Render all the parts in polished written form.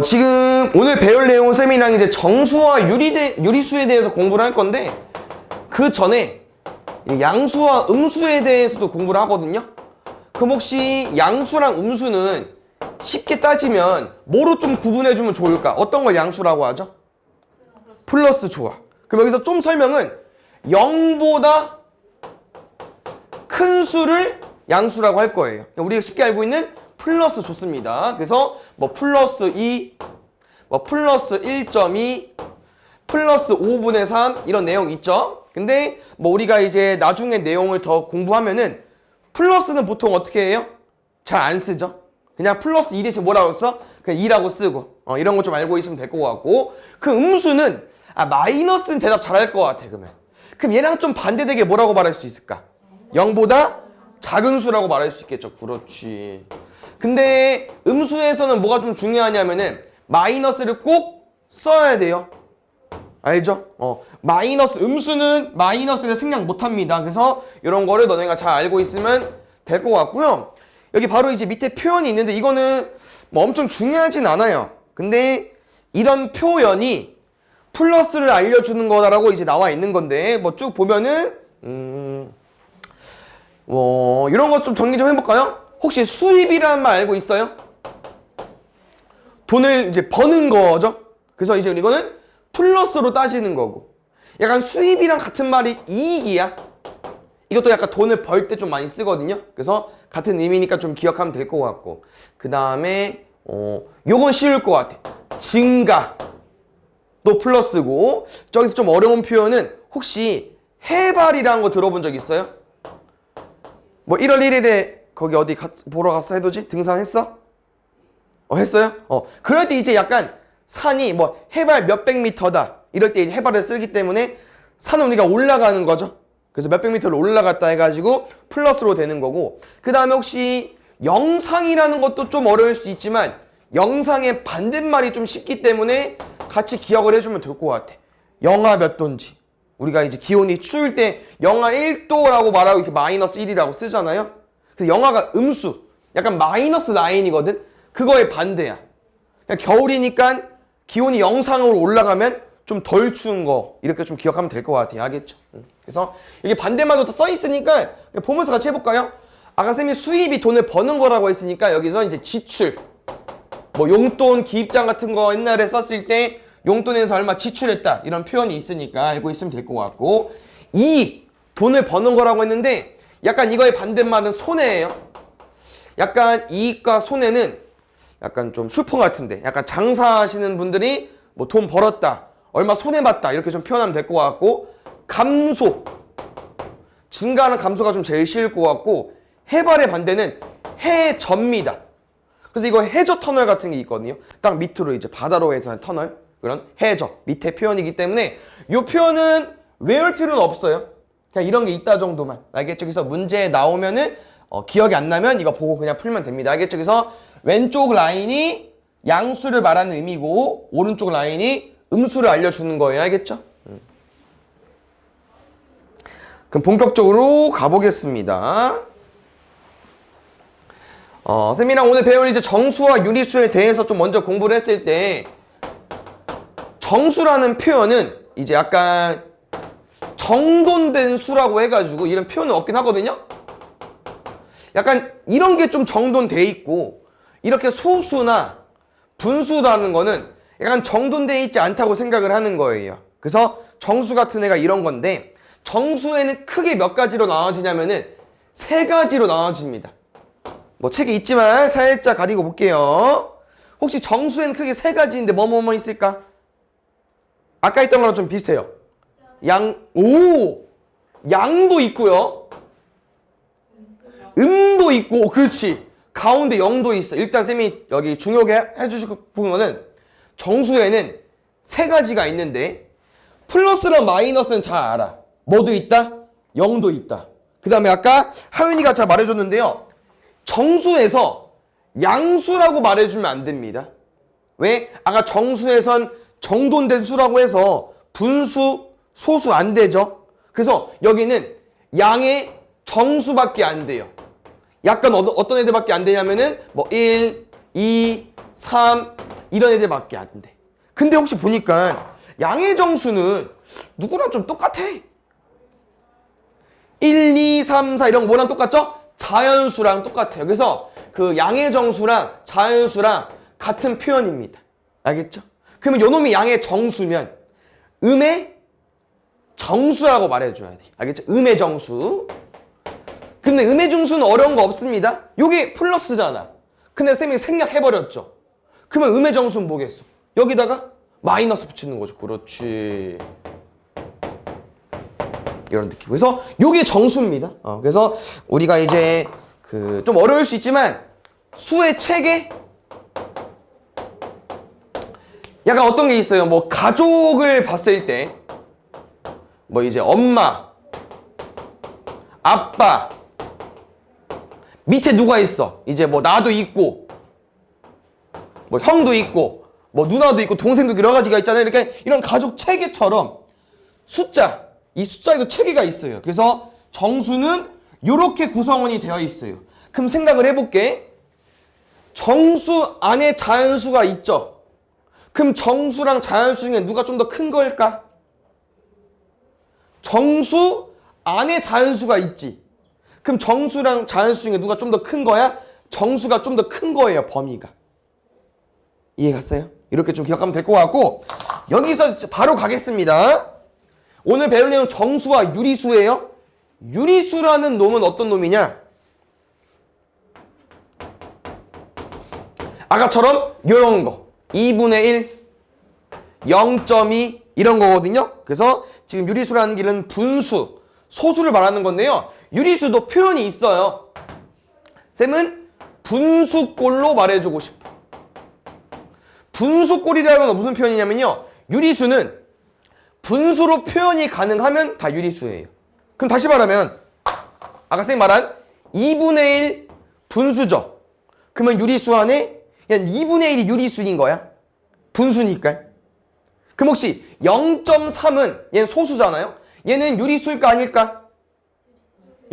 지금 오늘 배울 내용은 쌤이랑 이제 정수와 유리수에 대해서 공부를 할 건데 그 전에 양수와 음수에 대해서도 공부를 하거든요. 그럼 혹시 양수랑 음수는 쉽게 따지면 뭐로 좀 구분해주면 좋을까? 어떤 걸 양수라고 하죠? 플러스 좋아. 그럼 여기서 좀 설명은 0보다 큰 수를 양수라고 할 거예요. 우리가 쉽게 알고 있는 플러스 좋습니다. 그래서 뭐 플러스 2, 뭐 플러스 1.2, 플러스 5분의 3 이런 내용 있죠. 근데 뭐 우리가 이제 나중에 내용을 더 공부하면은 플러스는 보통 어떻게 해요? 잘 안 쓰죠. 그냥 플러스 2 대신 뭐라고 써? 그냥 2라고 쓰고 이런 거 좀 알고 있으면 될 것 같고 그 음수는 마이너스는 대답 잘할 것 같아. 그럼 얘랑 좀 반대되게 뭐라고 말할 수 있을까? 0보다 작은 수라고 말할 수 있겠죠. 그렇지. 근데 음수에서는 뭐가 좀 중요하냐면은 마이너스를 꼭 써야 돼요. 알죠? 마이너스, 음수는 마이너스를 생략 못합니다. 그래서 이런 거를 너네가 잘 알고 있으면 될 것 같고요. 여기 바로 이제 밑에 표현이 있는데 이거는 뭐 엄청 중요하진 않아요. 근데 이런 표현이 플러스를 알려주는 거다라고 이제 나와 있는 건데 뭐 쭉 보면은 이런 거 좀 정리 좀 해볼까요? 혹시 수입이라는 말 알고 있어요? 돈을 이제 버는 거죠. 그래서 이제 이거는 플러스로 따지는 거고 약간 수입이랑 같은 말이 이익이야. 이것도 약간 돈을 벌 때 좀 많이 쓰거든요. 그래서 같은 의미니까 좀 기억하면 될 것 같고 그 다음에 요건 쉬울 것 같아. 증가 또 플러스고 저기서 좀 어려운 표현은 혹시 해발이라는 거 들어본 적 있어요? 뭐 1월 1일에 거기 어디 보러 갔어? 해돋이? 등산했어? 했어요? 그럴 때 이제 약간 산이 뭐 해발 몇백 미터다 이럴 때 해발을 쓰기 때문에 산은 우리가 올라가는 거죠. 그래서 몇백 미터를 올라갔다 해가지고 플러스로 되는 거고 그 다음에 혹시 영상이라는 것도 좀 어려울 수 있지만 영상의 반대말이 좀 쉽기 때문에 같이 기억을 해주면 될 것 같아. 영하 몇 도인지 우리가 이제 기온이 추울 때 영하 1도라고 말하고 이렇게 마이너스 1이라고 쓰잖아요. 그래서 영하가 음수 약간 마이너스 9이거든. 그거의 반대야. 그냥 겨울이니까 기온이 영상으로 올라가면 좀 덜 추운 거 이렇게 좀 기억하면 될 것 같아요. 알겠죠? 그래서 이게 반대말도 써 있으니까 보면서 같이 해볼까요? 아까 쌤이 수입이 돈을 버는 거라고 했으니까 여기서 이제 지출 뭐 용돈, 기입장 같은 거 옛날에 썼을 때 용돈에서 얼마 지출했다 이런 표현이 있으니까 알고 있으면 될 것 같고 이익, 돈을 버는 거라고 했는데 약간 이거의 반대말은 손해예요. 약간 이익과 손해는 약간 좀 슈퍼 같은데 약간 장사하시는 분들이 뭐 돈 벌었다 얼마 손해봤다 이렇게 좀 표현하면 될 것 같고 감소 증가하는 감소가 좀 제일 쉬울 것 같고 해발의 반대는 해저입니다. 그래서 이거 해저 터널 같은 게 있거든요. 딱 밑으로 이제 바다로 해서 한 터널 그런 해저 밑에 표현이기 때문에 이 표현은 외울 필요는 없어요. 그냥 이런 게 있다 정도만 알겠죠? 그래서 문제에 나오면은 기억이 안 나면 이거 보고 그냥 풀면 됩니다. 알겠죠? 그래서 왼쪽 라인이 양수를 말하는 의미고 오른쪽 라인이 음수를 알려주는 거예요. 알겠죠? 그럼 본격적으로 가보겠습니다. 쌤이랑 오늘 배울 이제 정수와 유리수에 대해서 좀 먼저 공부를 했을 때 정수라는 표현은 이제 약간 정돈된 수라고 해가지고 이런 표현은 없긴 하거든요. 약간 이런 게 좀 정돈돼 있고 이렇게 소수나 분수라는 거는 약간 정돈돼 있지 않다고 생각을 하는 거예요. 그래서 정수 같은 애가 이런 건데 정수에는 크게 몇 가지로 나눠지냐면은 3가지로 나눠집니다. 뭐 책에 있지만 살짝 가리고 볼게요. 혹시 정수에는 크게 3가지인데 뭐뭐 있을까? 아까 했던 거랑 좀 비슷해요. 양도 있고요. 음도 있고, 그렇지. 가운데 0도 있어. 일단 쌤이 여기 중요하게 해주실 부분은 정수에는 3가지가 있는데 플러스랑 마이너스는 잘 알아. 뭐도 있다? 0도 있다. 그 다음에 아까 하윤이가 잘 말해줬는데요. 정수에서 양수라고 말해주면 안 됩니다. 왜? 아까 정수에선 정돈된 수라고 해서 분수, 소수 안 되죠. 그래서 여기는 양의 정수밖에 안 돼요. 약간 어떤 애들밖에 안 되냐면은 뭐 1, 2, 3 이런 애들밖에 안 돼. 근데 혹시 보니까 양의 정수는 누구랑 좀 똑같아. 1, 2, 3, 4 이런 거 뭐랑 똑같죠? 자연수랑 똑같아요. 그래서 그 양의 정수랑 자연수랑 같은 표현입니다. 알겠죠? 그러면 요 놈이 양의 정수면 음의 정수라고 말해줘야 돼. 알겠죠? 음의 정수. 근데 음의 정수는 어려운 거 없습니다. 요게 플러스잖아. 근데 쌤이 생략해버렸죠. 그러면 음의 정수는 뭐겠어? 여기다가 마이너스 붙이는 거죠. 그렇지. 이런 느낌. 그래서 요게 정수입니다. 그래서 우리가 이제 그 좀 어려울 수 있지만 수의 체계 약간 어떤 게 있어요. 뭐 가족을 봤을 때 뭐 이제 엄마, 아빠 밑에 누가 있어? 이제 뭐 나도 있고 뭐 형도 있고 뭐 누나도 있고 동생도 여러 가지가 있잖아요. 이렇게 이런 가족 체계처럼 숫자, 이 숫자에도 체계가 있어요. 그래서 정수는 이렇게 구성원이 되어 있어요. 그럼 생각을 해볼게. 정수 안에 자연수가 있죠. 그럼 정수랑 자연수 중에 누가 좀 더 큰 걸까? 정수 안에 자연수가 있지. 그럼 정수랑 자연수 중에 누가 좀 더 큰 거야? 정수가 좀 더 큰 거예요, 범위가. 이해 갔어요? 이렇게 좀 기억하면 될 것 같고, 여기서 바로 가겠습니다. 오늘 배울 내용 정수와 유리수예요. 유리수라는 놈은 어떤 놈이냐? 아까처럼 이런 거 2분의 1, 0.2 이런 거거든요. 그래서 지금 유리수라는 길은 분수, 소수를 말하는 건데요. 유리수도 표현이 있어요. 쌤은 분수꼴로 말해주고 싶어. 분수꼴이라는 건 무슨 표현이냐면요. 유리수는 분수로 표현이 가능하면 다 유리수예요. 그럼 다시 말하면 아까 쌤이 말한 2분의 1 분수죠. 그러면 유리수 안에 그냥 2분의 1이 유리수인 거야. 분수니까. 그럼 혹시 0.3은 얘는 소수잖아요. 얘는 유리수일까 아닐까?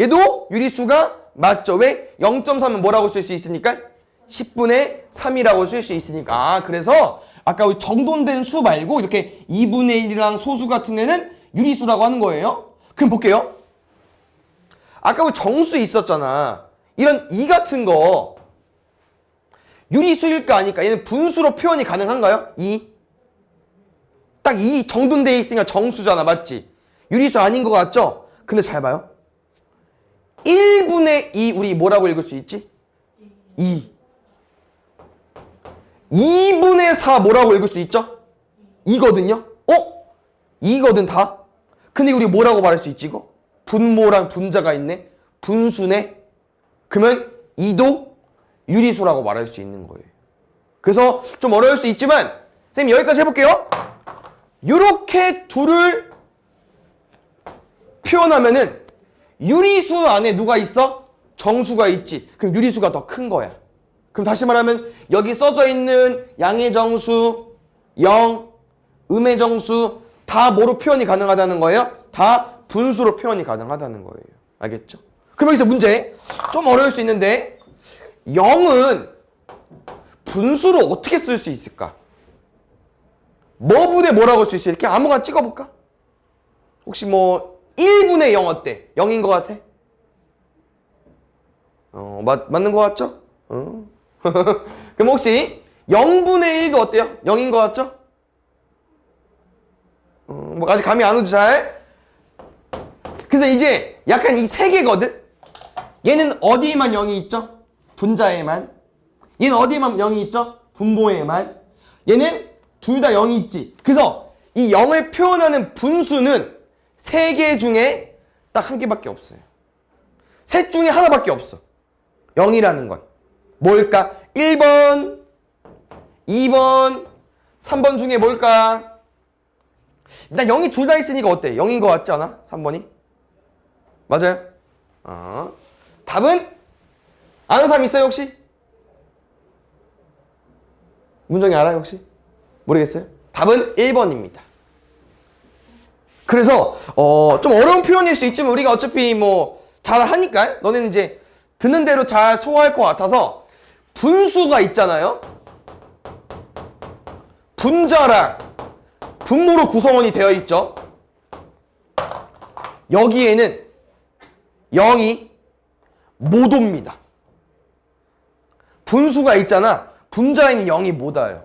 얘도 유리수가 맞죠. 왜? 0.3은 뭐라고 쓸 수 있으니까? 10분의 3이라고 쓸 수 있으니까. 그래서 아까 우리 정돈된 수 말고 이렇게 2분의 1이랑 소수 같은 애는 유리수라고 하는 거예요. 그럼 볼게요. 아까 우리 정수 있었잖아. 이런 2 같은 거 유리수일까 아닐까? 얘는 분수로 표현이 가능한가요? 2. 딱 2 정돈돼 있으니까 정수잖아. 맞지? 유리수 아닌 것 같죠? 근데 잘 봐요. 1분의 2 우리 뭐라고 읽을 수 있지? 2. 2분의 4 뭐라고 읽을 수 있죠? 2거든요? 2거든 다? 근데 우리 뭐라고 말할 수 있지 이거? 분모랑 분자가 있네? 분수네? 그러면 2도 유리수라고 말할 수 있는 거예요. 그래서 좀 어려울 수 있지만 선생님 여기까지 해볼게요. 이렇게 둘을 표현하면은 유리수 안에 누가 있어? 정수가 있지. 그럼 유리수가 더 큰 거야. 그럼 다시 말하면 여기 써져 있는 양의 정수, 0, 음의 정수 다 뭐로 표현이 가능하다는 거예요? 다 분수로 표현이 가능하다는 거예요. 알겠죠? 그럼 여기서 문제 좀 어려울 수 있는데 0은 분수로 어떻게 쓸 수 있을까? 뭐분의 뭐라고 쓸 수 있을까? 아무거나 찍어볼까? 혹시 뭐 1분의 0 어때? 0인 것 같아? 맞는 것 같죠? 그럼 혹시 0분의 1도 어때요? 0인 것 같죠? 뭐 아직 감이 안 오지 잘? 그래서 이제 약간 이 세 개거든? 얘는 어디에만 0이 있죠? 분자에만. 얘는 어디에만 0이 있죠? 분모에만. 얘는 둘 다 0이 있지. 그래서 이 0을 표현하는 분수는 세 개 중에 딱 한 개밖에 없어요. 셋 중에 하나밖에 없어. 0이라는 건. 뭘까? 1번, 2번, 3번 중에 뭘까? 일단 0이 둘 다 있으니까 어때? 0인 것 같지 않아? 3번이? 맞아요? 답은? 아는 사람 있어요 혹시? 문정이 알아요 혹시? 모르겠어요? 답은 1번입니다. 그래서 좀 어려운 표현일 수 있지만 우리가 어차피 뭐 잘 하니까 너네는 이제 듣는 대로 잘 소화할 것 같아서 분수가 있잖아요. 분자랑 분모로 구성원이 되어 있죠. 여기에는 0이 못 옵니다. 분수가 있잖아. 분자에는 0이 못 와요.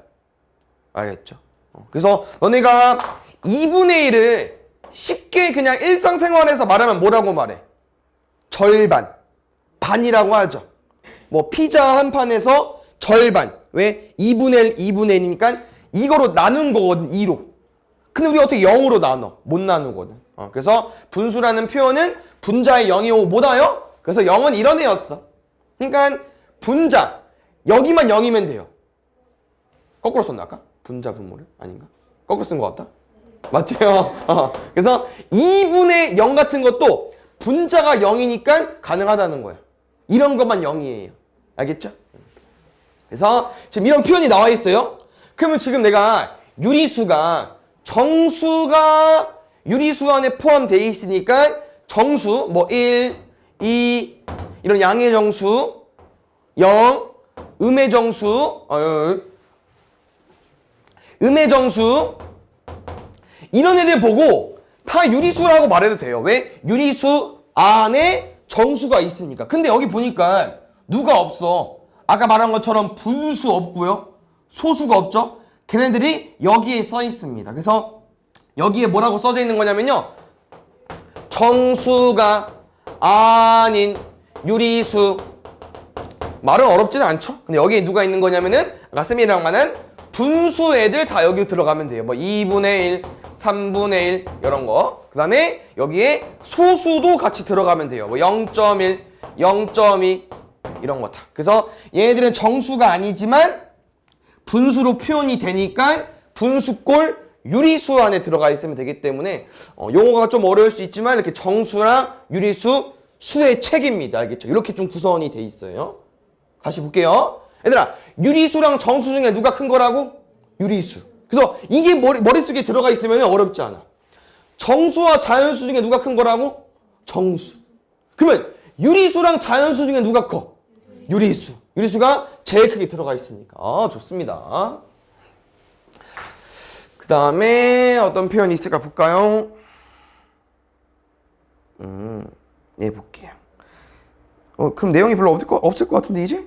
알겠죠? 그래서 너네가 2분의 1을 쉽게 그냥 일상생활에서 말하면 뭐라고 말해? 절반, 반이라고 하죠. 뭐 피자 한 판에서 절반. 왜? 2분의 1, 2분의 1이니까 이거로 나눈 거거든, 2로. 근데 우리가 어떻게 0으로 나눠? 못 나누거든. 그래서 분수라는 표현은 분자에 0이 오고 못 와요? 그래서 0은 이런 애였어. 그러니까 분자, 여기만 0이면 돼요. 거꾸로 썼나 아까? 분자 분모를? 아닌가? 거꾸로 쓴 것 같다? 맞죠? 그래서 2분의 0 같은 것도 분자가 0이니까 가능하다는 거예요. 이런 것만 0이에요. 알겠죠? 그래서 지금 이런 표현이 나와 있어요. 그러면 지금 내가 유리수가 정수가 유리수 안에 포함되어 있으니까 정수 뭐 1, 2 이런 양의 정수 0, 음의 정수 음의 정수 이런 애들 보고 다 유리수라고 말해도 돼요. 왜? 유리수 안에 정수가 있으니까. 근데 여기 보니까 누가 없어. 아까 말한 것처럼 분수 없고요. 소수가 없죠. 걔네들이 여기에 써 있습니다. 그래서 여기에 뭐라고 써져 있는 거냐면요. 정수가 아닌 유리수. 말은 어렵지는 않죠. 근데 여기에 누가 있는 거냐면은 아까 쌤이랑 말한 분수 애들 다 여기 들어가면 돼요. 뭐 2분의 1, 3분의 1 이런 거. 그 다음에 여기에 소수도 같이 들어가면 돼요. 뭐 0.1, 0.2 이런 거 다. 그래서 얘네들은 정수가 아니지만 분수로 표현이 되니까 분수꼴 유리수 안에 들어가 있으면 되기 때문에 용어가 좀 어려울 수 있지만 이렇게 정수랑 유리수 수의 책입니다. 알겠죠? 이렇게 좀 구성이 돼 있어요. 다시 볼게요. 얘들아, 유리수랑 정수 중에 누가 큰 거라고? 유리수. 그래서 이게 머릿속에 들어가 있으면 어렵지 않아. 정수와 자연수 중에 누가 큰 거라고? 정수. 그러면 유리수랑 자연수 중에 누가 커? 유리수. 유리수가 제일 크게 들어가 있으니까. 좋습니다. 그 다음에 어떤 표현이 있을까 볼까요? 네, 볼게요. 그럼 내용이 별로 없을 것 같은데, 이제?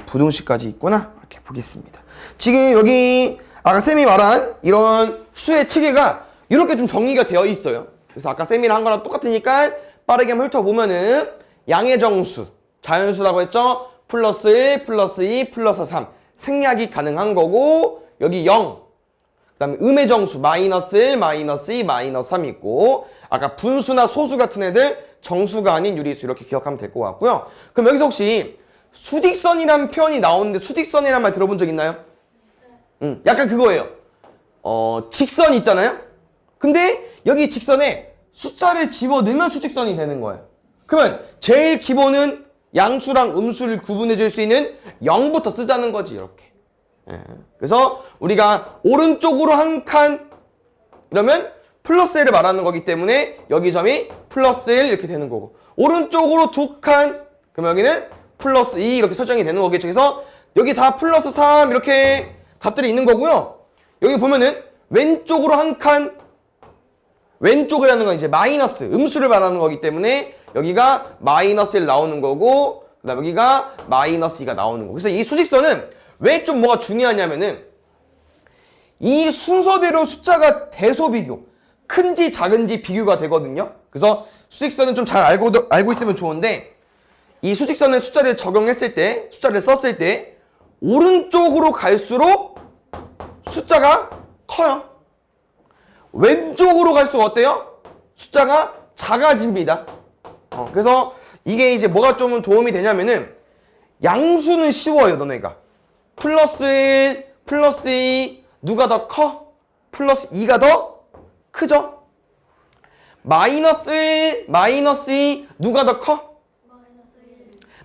부등식까지 있구나. 이렇게 보겠습니다. 지금 여기 아까 쌤이 말한 이런 수의 체계가 이렇게 좀 정리가 되어 있어요. 그래서 아까 쌤이랑 한 거랑 똑같으니까 빠르게 한번 훑어보면은 양의 정수, 자연수라고 했죠? 플러스 1, 플러스 2, 플러스 3 생략이 가능한 거고 여기 0 그 다음에 음의 정수 마이너스 1, 마이너스 2, 마이너스 3 있고 아까 분수나 소수 같은 애들 정수가 아닌 유리수 이렇게 기억하면 될 것 같고요. 그럼 여기서 혹시 수직선이라는 표현이 나오는데 수직선이라는 말 들어본 적 있나요? 약간 그거예요. 직선 있잖아요? 근데 여기 직선에 숫자를 집어넣으면 수직선이 되는 거예요. 그러면 제일 기본은 양수랑 음수를 구분해 줄 수 있는 0부터 쓰자는 거지, 이렇게. 그래서 우리가 오른쪽으로 한 칸 이러면 플러스 1을 말하는 거기 때문에 여기 점이 플러스 1 이렇게 되는 거고 오른쪽으로 두 칸 그러면 여기는 플러스 2 이렇게 설정이 되는 거겠죠. 그래서 여기 다 플러스 3 이렇게 값들이 있는 거고요. 여기 보면은 왼쪽으로 한 칸 왼쪽이라는 건 이제 마이너스 음수를 말하는 거기 때문에 여기가 마이너스 1 나오는 거고 그 다음 여기가 마이너스 2가 나오는 거고 그래서 이 수직선은 왜 좀 뭐가 중요하냐면은 이 순서대로 숫자가 대소비교 큰지 작은지 비교가 되거든요. 그래서 수직선은 좀 잘 알고 있으면 좋은데 이 수직선에 숫자를 적용했을 때 숫자를 썼을 때 오른쪽으로 갈수록 숫자가 커요. 왼쪽으로 갈수록 어때요? 숫자가 작아집니다. 그래서 이게 이제 뭐가 좀 도움이 되냐면은 양수는 쉬워요, 너네가. 플러스 1, 플러스 2 누가 더 커? 플러스 2가 더 크죠? 마이너스 1, 마이너스 2 누가 더 커?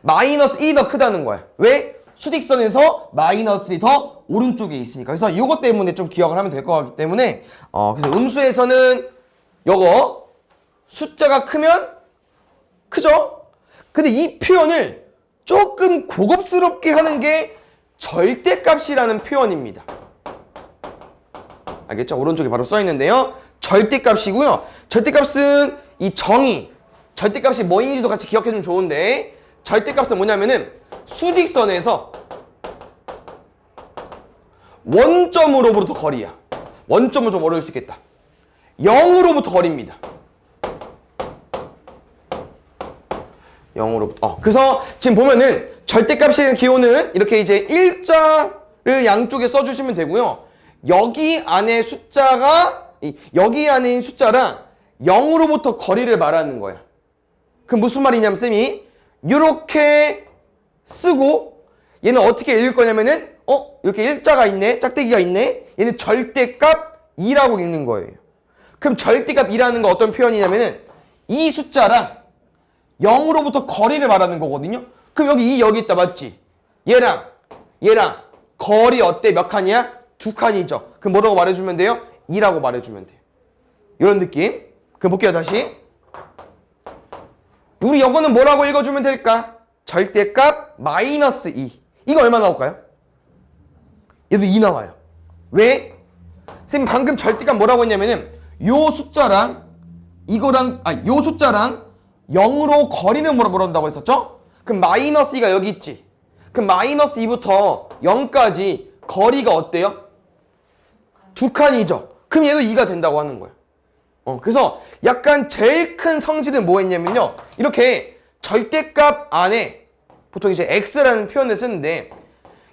마이너스 2 더 크다는 거야. 왜? 수직선에서 마이너스 2 더 오른쪽에 있으니까. 그래서 이것 때문에 좀 기억을 하면 될 것 같기 때문에 그래서 음수에서는 요거 숫자가 크면 크죠? 근데 이 표현을 조금 고급스럽게 하는 게 절대값이라는 표현입니다. 알겠죠? 오른쪽에 바로 써 있는데요. 절대값이고요. 절대값은 이 정의, 절대값이 뭐인지도 같이 기억해주면 좋은데, 절대값은 뭐냐면은 수직선에서 원점으로부터 거리야. 원점은 좀 어려울 수 있겠다. 0으로부터 거리입니다. 0으로부터. 그래서 지금 보면은 절대값의 기호는 이렇게 이제 일자를 양쪽에 써주시면 되고요. 여기 안에 숫자가, 여기 안에 있는 숫자랑 0으로부터 거리를 말하는 거야. 그 무슨 말이냐면 쌤이 이렇게 쓰고 얘는 어떻게 읽을 거냐면은 이렇게 일자가 있네, 짝대기가 있네. 얘는 절대값 2라고 읽는 거예요. 그럼 절대값 2라는 거 어떤 표현이냐면은 이 숫자랑 0으로부터 거리를 말하는 거거든요. 그럼 여기 있다, 맞지? 얘랑 거리 어때? 몇 칸이야? 2칸이죠. 그럼 뭐라고 말해주면 돼요? 2라고 말해주면 돼요. 이런 느낌. 그럼 볼게요, 다시. 우리 이거는 뭐라고 읽어주면 될까? 절대값 마이너스 2. 이거 얼마 나올까요? 얘도 2 나와요. 왜? 쌤 방금 절대값 뭐라고 했냐면은 요 숫자랑 요 숫자랑 0으로 거리는 뭐라고 한다고 했었죠? 그럼 마이너스 2가 여기 있지. 그럼 마이너스 2부터 0까지 거리가 어때요? 2칸이죠. 그럼 얘도 2가 된다고 하는 거야. 그래서 약간 제일 큰 성질은 뭐 했냐면요. 이렇게 절대값 안에 보통 이제 x라는 표현을 쓰는데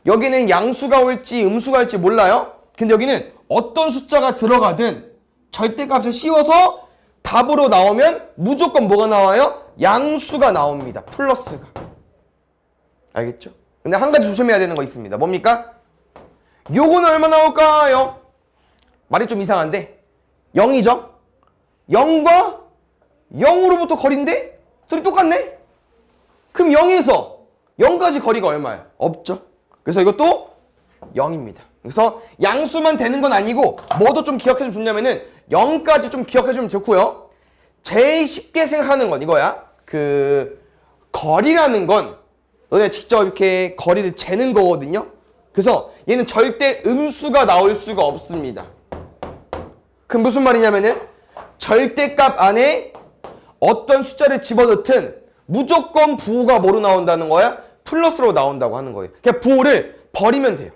여기는 양수가 올지 음수가 올지 몰라요. 근데 여기는 어떤 숫자가 들어가든 절대값을 씌워서 답으로 나오면 무조건 뭐가 나와요? 양수가 나옵니다. 플러스가. 알겠죠? 근데 한 가지 조심해야 되는 거 있습니다. 뭡니까? 요거는 얼마 나올까요? 말이 좀 이상한데 0이죠? 0과 0으로부터 거리인데 둘이 똑같네? 그럼 0에서 0까지 거리가 얼마야? 없죠. 그래서 이것도 0입니다. 그래서 양수만 되는 건 아니고 뭐도 좀 기억해주면 좋냐면은 0까지 좀 기억해주면 좋고요. 제일 쉽게 생각하는 건 이거야. 거리라는 건 너네 직접 이렇게 거리를 재는 거거든요. 그래서 얘는 절대 음수가 나올 수가 없습니다. 그럼 무슨 말이냐면은 절대값 안에 어떤 숫자를 집어넣든 무조건 부호가 뭐로 나온다는 거야? 플러스로 나온다고 하는 거예요. 그냥 부호를 버리면 돼요.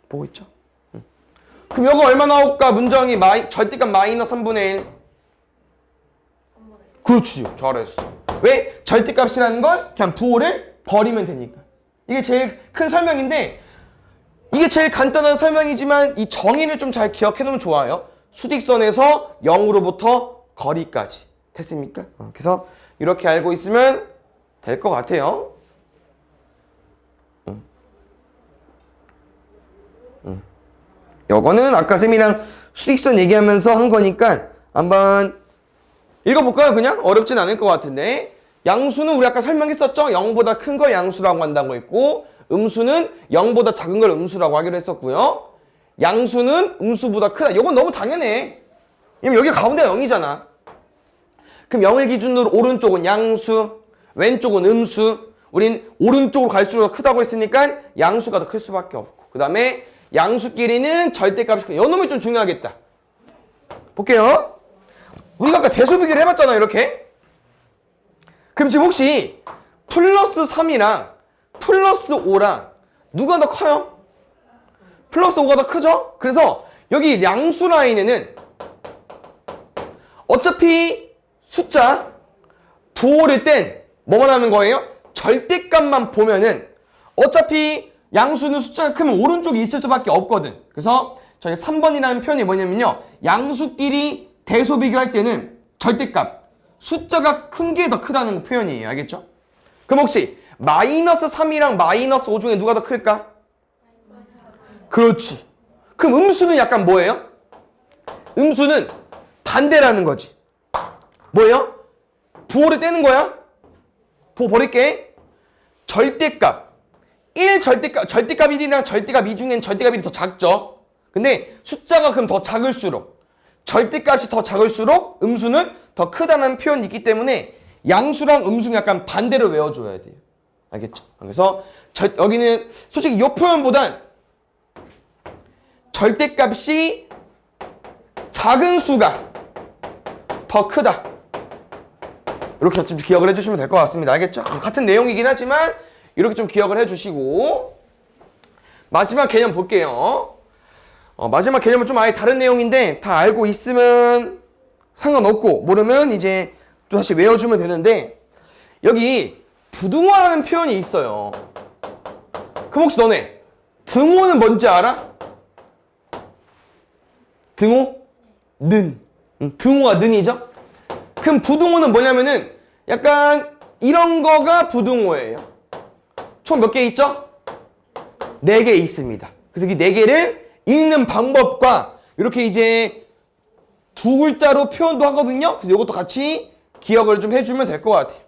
보고 있죠? 그럼 이거 얼마 나올까? 문정이 절대값 마이너스 3분의 1. 그렇지. 잘했어. 왜? 절대값이라는 건 그냥 부호를 버리면 되니까. 이게 제일 큰 설명인데 이게 제일 간단한 설명이지만 이 정의를 좀 잘 기억해 놓으면 좋아요. 수직선에서 0으로부터 거리까지. 됐습니까? 그래서 이렇게 알고 있으면 될 것 같아요. 요거는 아까 쌤이랑 수직선 얘기하면서 한 거니까 한번 읽어볼까요? 그냥? 어렵진 않을 것 같은데 양수는 우리 아까 설명했었죠? 0보다 큰 걸 양수라고 한다고 했고 음수는 0보다 작은 걸 음수라고 하기로 했었고요. 양수는 음수보다 크다. 이건 너무 당연해. 왜냐면 여기 가운데가 0이잖아. 그럼 0을 기준으로 오른쪽은 양수, 왼쪽은 음수. 우린 오른쪽으로 갈수록 크다고 했으니까 양수가 더 클 수밖에 없고. 그 다음에 양수끼리는 절대값이 큰. 요 놈이 좀 중요하겠다. 볼게요. 우리가 아까 대소비교를 해봤잖아, 이렇게. 그럼 지금 혹시 플러스 3이랑 플러스 5랑 누가 더 커요? 플러스 5가 더 크죠? 그래서 여기 양수 라인에는 어차피 숫자 부호를 땐 뭐만 하는 거예요? 절대값만 보면은 어차피 양수는 숫자가 크면 오른쪽에 있을 수밖에 없거든. 그래서 저희 3번이라는 표현이 뭐냐면요. 양수끼리 대소 비교할 때는 절대값 숫자가 큰 게 더 크다는 표현이에요. 알겠죠? 그럼 혹시 마이너스 3이랑 마이너스 5 중에 누가 더 클까? 그렇지. 그럼 음수는 약간 뭐예요? 음수는 반대라는 거지. 뭐예요? 부호를 떼는 거야? 부호 버릴게. 절대값 1 절대값 1이랑 절대값 2 중엔 절대값 1이 더 작죠. 근데 숫자가 그럼 더 작을수록 절대값이 더 작을수록 음수는 더 크다는 표현이 있기 때문에 양수랑 음수는 약간 반대로 외워줘야 돼요. 알겠죠? 그래서 여기는 솔직히 이 표현보단 절대값이 작은 수가 더 크다. 이렇게 좀 기억을 해주시면 될 것 같습니다. 알겠죠? 같은 내용이긴 하지만 이렇게 좀 기억을 해주시고 마지막 개념 볼게요. 마지막 개념은 좀 아예 다른 내용인데 다 알고 있으면 상관없고 모르면 이제 또 다시 외워주면 되는데 여기 부등호라는 표현이 있어요. 그럼 혹시 너네 등호는 뭔지 알아? 등호? 는. 등호가 는이죠? 그럼 부등호는 뭐냐면은 약간 이런 거가 부등호예요. 총 몇 개 있죠? 4개 있습니다. 그래서 이 4개를 읽는 방법과 이렇게 이제 두 글자로 표현도 하거든요. 그래서 이것도 같이 기억을 좀 해주면 될 것 같아요.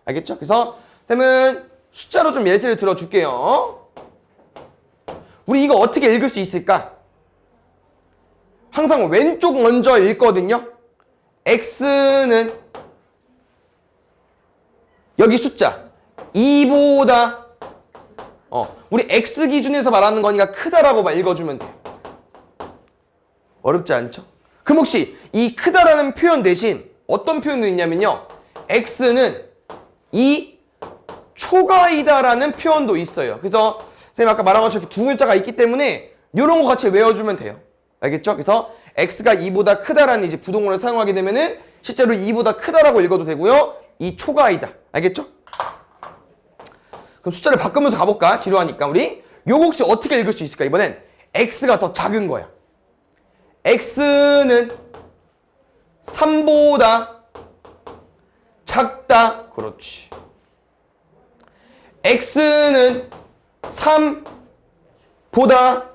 알겠죠? 그래서 쌤은 숫자로 좀 예시를 들어줄게요. 우리 이거 어떻게 읽을 수 있을까? 항상 왼쪽 먼저 읽거든요. x는 여기 숫자 2보다 우리 x 기준에서 말하는 거니까 크다라고만 읽어주면 돼요. 어렵지 않죠? 그럼 혹시 이 크다라는 표현 대신 어떤 표현이 있냐면요. x는 이 초가이다라는 표현도 있어요. 그래서 선생님 아까 말한 것처럼 두 글자가 있기 때문에 이런 거 같이 외워주면 돼요. 알겠죠? 그래서 x가 2보다 크다라는 이제 부동어를 사용하게 되면은 실제로 2보다 크다라고 읽어도 되고요. 이 초가이다. 알겠죠? 그럼 숫자를 바꾸면서 가볼까? 지루하니까 우리 요거 혹시 어떻게 읽을 수 있을까? 이번엔 x가 더 작은 거야. x는 3보다 작다. 그렇지. x는 3보다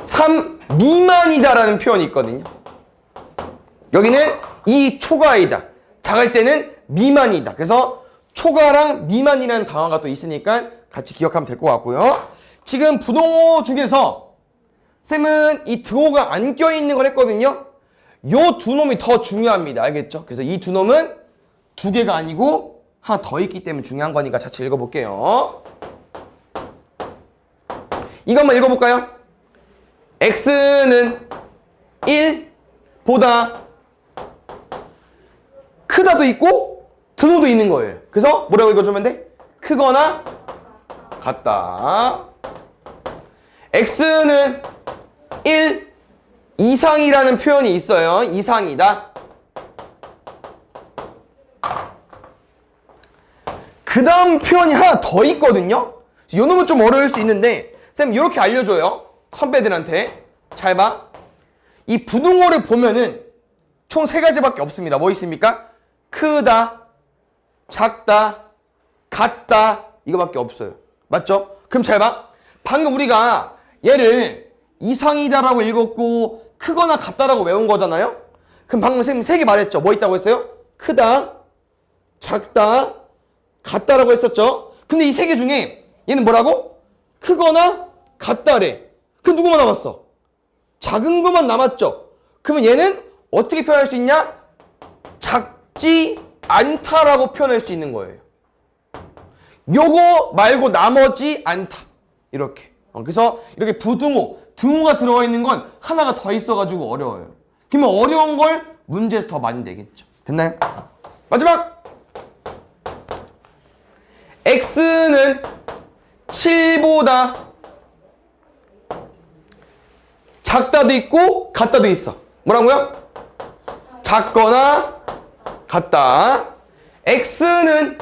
3 미만이다라는 표현이 있거든요. 여기는 이 초가이다. 작을 때는 미만이다. 그래서 초가랑 미만이라는 단어가 또 있으니까 같이 기억하면 될 것 같고요. 지금 부동호 중에서 쌤은 이 등호가 안 껴있는 걸 했거든요. 요 두 놈이 더 중요합니다. 알겠죠? 그래서 이 두 놈은 두 개가 아니고 하나 더 있기 때문에 중요한 거니까 같이 읽어볼게요. 이것만 읽어볼까요? x는 1보다 크다도 있고 등호도 있는 거예요. 그래서 뭐라고 읽어주면 돼? 크거나 같다. x는 1 이상이라는 표현이 있어요. 이상이다. 그 다음 표현이 하나 더 있거든요. 이 놈은 좀 어려울 수 있는데 쌤 이렇게 알려줘요. 선배들한테. 잘 봐. 이 부등호를 보면은 총 3가지밖에 없습니다. 뭐 있습니까? 크다, 작다, 같다 이거밖에 없어요. 맞죠? 그럼 잘 봐. 방금 우리가 얘를 이상이다라고 읽었고 크거나 같다라고 외운 거잖아요. 그럼 방금 선생님 3개 말했죠. 뭐 있다고 했어요? 크다, 작다, 같다라고 했었죠. 근데 이 3개 중에 얘는 뭐라고? 크거나 같다래. 그럼 누구만 남았어? 작은 것만 남았죠. 그러면 얘는 어떻게 표현할 수 있냐? 작지 않다라고 표현할 수 있는 거예요. 요거 말고 나머지 않다. 이렇게. 그래서 이렇게 부등호, 등호가 들어가 있는 건 하나가 더 있어가지고 어려워요. 그러면 어려운 걸 문제에서 더 많이 내겠죠. 됐나요? 마지막! x는 7보다 작다도 있고 같다도 있어. 뭐라고요? 작거나 같다. x는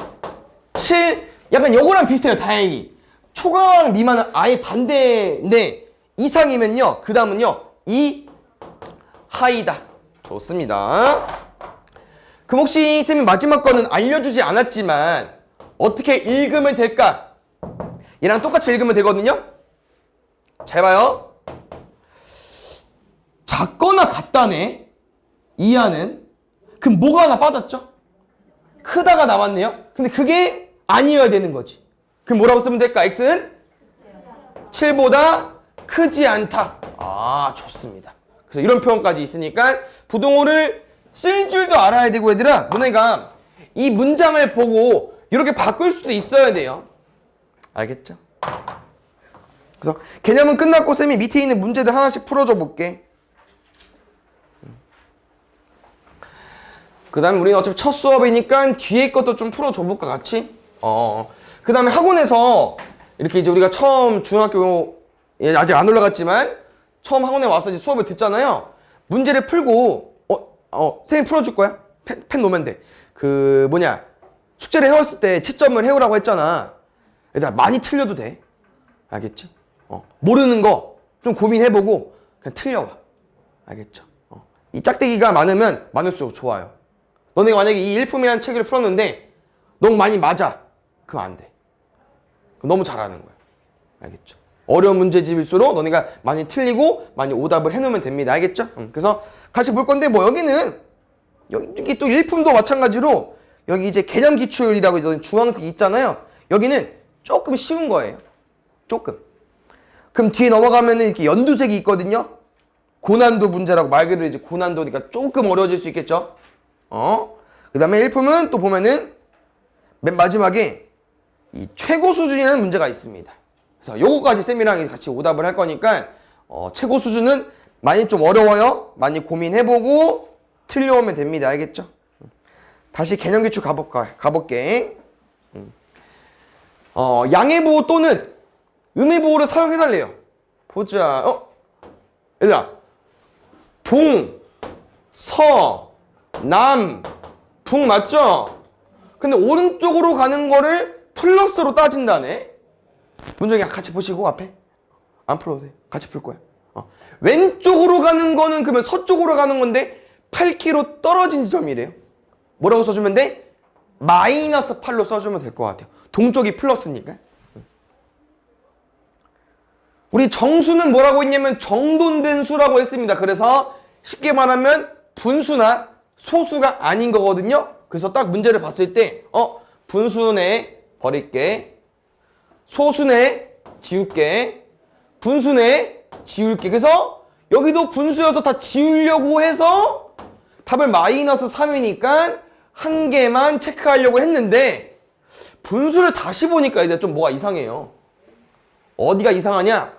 7, 약간 요거랑 비슷해요. 다행히. 초강 미만은 아예 반대인데 이상이면요. 그 다음은요. 이 하이다. 좋습니다. 그럼 혹시 쌤이 마지막 거는 알려주지 않았지만 어떻게 읽으면 될까? 얘랑 똑같이 읽으면 되거든요. 잘 봐요. 작거나 같다네. 이하는. 그럼 뭐가 하나 빠졌죠? 크다가 남았네요. 근데 그게 아니어야 되는 거지. 그럼 뭐라고 쓰면 될까? x는 7보다 크지 않다. 아, 좋습니다. 그래서 이런 표현까지 있으니까 부등호를 쓸 줄도 알아야 되고 얘들아, 너네가 이 문장을 보고 이렇게 바꿀 수도 있어야 돼요. 알겠죠? 그래서 개념은 끝났고 쌤이 밑에 있는 문제들 하나씩 풀어줘 볼게. 그 다음에 우리는 어차피 첫 수업이니까 뒤에 것도 좀 풀어줘 볼까 같이? 그 다음에 학원에서 이렇게 이제 우리가 처음 중학교 아직 안 올라갔지만 처음 학원에 와서 이제 수업을 듣잖아요. 문제를 풀고 선생님 풀어줄 거야? 펜 놓으면 돼. 그 뭐냐 숙제를 해왔을 때 채점을 해오라고 했잖아. 얘들아 많이 틀려도 돼. 알겠지? 모르는 거 좀 고민해보고 그냥 틀려와. 알겠죠? 이 짝대기가 많으면 많을수록 좋아요. 너네가 만약에 이 일품이라는 책을 풀었는데 너무 많이 맞아. 그럼 안 돼. 너무 잘하는 거야. 알겠죠? 어려운 문제집일수록 너네가 많이 틀리고 많이 오답을 해놓으면 됩니다. 알겠죠? 그래서 같이 볼 건데 뭐 여기는 여기 또 일품도 마찬가지로 여기 이제 개념 기출이라고 여기 주황색 있잖아요. 여기는 조금 쉬운 거예요. 조금. 그럼 뒤에 넘어가면은 이렇게 연두색이 있거든요. 고난도 문제라고 말 그대로 이제 고난도니까 조금 어려워질 수 있겠죠. 그 다음에 일품은 또 보면은 맨 마지막에 이 최고 수준이라는 문제가 있습니다. 그래서 요거까지 쌤이랑 같이 오답을 할 거니까 최고 수준은 많이 좀 어려워요. 많이 고민해보고 틀려오면 됩니다. 알겠죠? 다시 개념 기출 가볼게. 양해부호 또는 음해부호를 사용해달래요. 보자. 얘들아. 동, 서, 남, 북 맞죠? 근데 오른쪽으로 가는 거를 플러스로 따진다네. 문제 그냥 같이 보시고 앞에. 안 풀어도 돼. 같이 풀 거야. 왼쪽으로 가는 거는 그러면 서쪽으로 가는 건데 8km 떨어진 지점이래요. 뭐라고 써주면 돼? 마이너스 8로 써주면 될 것 같아요. 동쪽이 플러스니까. 우리 정수는 뭐라고 했냐면 정돈된 수라고 했습니다. 그래서 쉽게 말하면 분수나 소수가 아닌 거거든요. 그래서 딱 문제를 봤을 때 분수네 버릴게, 소수네 지울게, 분수네 지울게. 그래서 여기도 분수여서 다 지우려고 해서 답을 마이너스 3이니까 한 개만 체크하려고 했는데 분수를 다시 보니까 이제 좀 뭐가 이상해요. 어디가 이상하냐?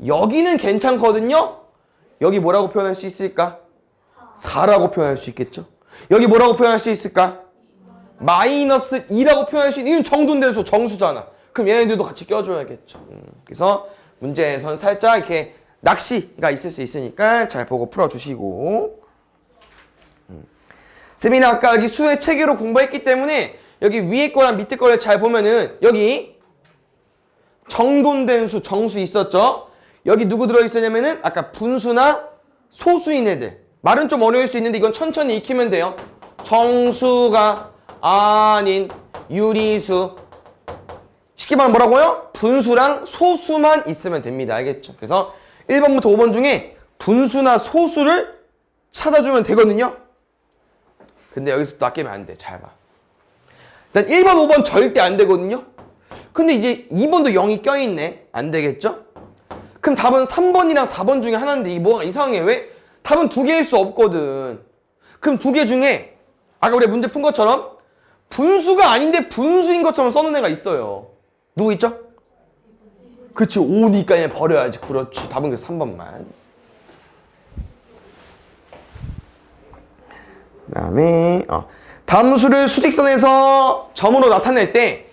여기는 괜찮거든요. 여기 뭐라고 표현할 수 있을까? 4라고 표현할 수 있겠죠. 여기 뭐라고 표현할 수 있을까? 마이너스 2라고 표현할 수 있는, 이건 정돈된 수, 정수잖아. 그럼 얘네들도 같이 껴줘야겠죠. 그래서 문제에선 살짝 이렇게 낚시가 있을 수 있으니까 잘 보고 풀어주시고. 쌤이는 아까 여기 수의 체계로 공부했기 때문에 여기 위에 거랑 밑에 거를 잘 보면은 여기 정돈된 수, 정수 있었죠? 여기 누구 들어있었냐면은 아까 분수나 소수인 애들. 말은 좀 어려울 수 있는데 이건 천천히 익히면 돼요. 정수가 아닌 유리수. 쉽게 말하면 뭐라고요? 분수랑 소수만 있으면 됩니다. 알겠죠? 그래서 1번부터 5번 중에 분수나 소수를 찾아주면 되거든요. 근데 여기서부터 아끼면 안 돼. 잘 봐. 일단 1번, 5번 절대 안 되거든요. 근데 이제 2번도 0이 껴있네. 안 되겠죠? 그럼 답은 3번이랑 4번 중에 하나인데 이게 뭐가 이상해. 왜? 답은 두 개일 수 없거든. 그럼 두 개 중에 아까 우리가 문제 푼 것처럼 분수가 아닌데 분수인 것처럼 써놓은 애가 있어요. 누구 있죠? 그치, 5니까 그냥 버려야지. 그렇지. 답은 그래서 3번만. 그 다음에 담수를 수직선에서 점으로 나타낼 때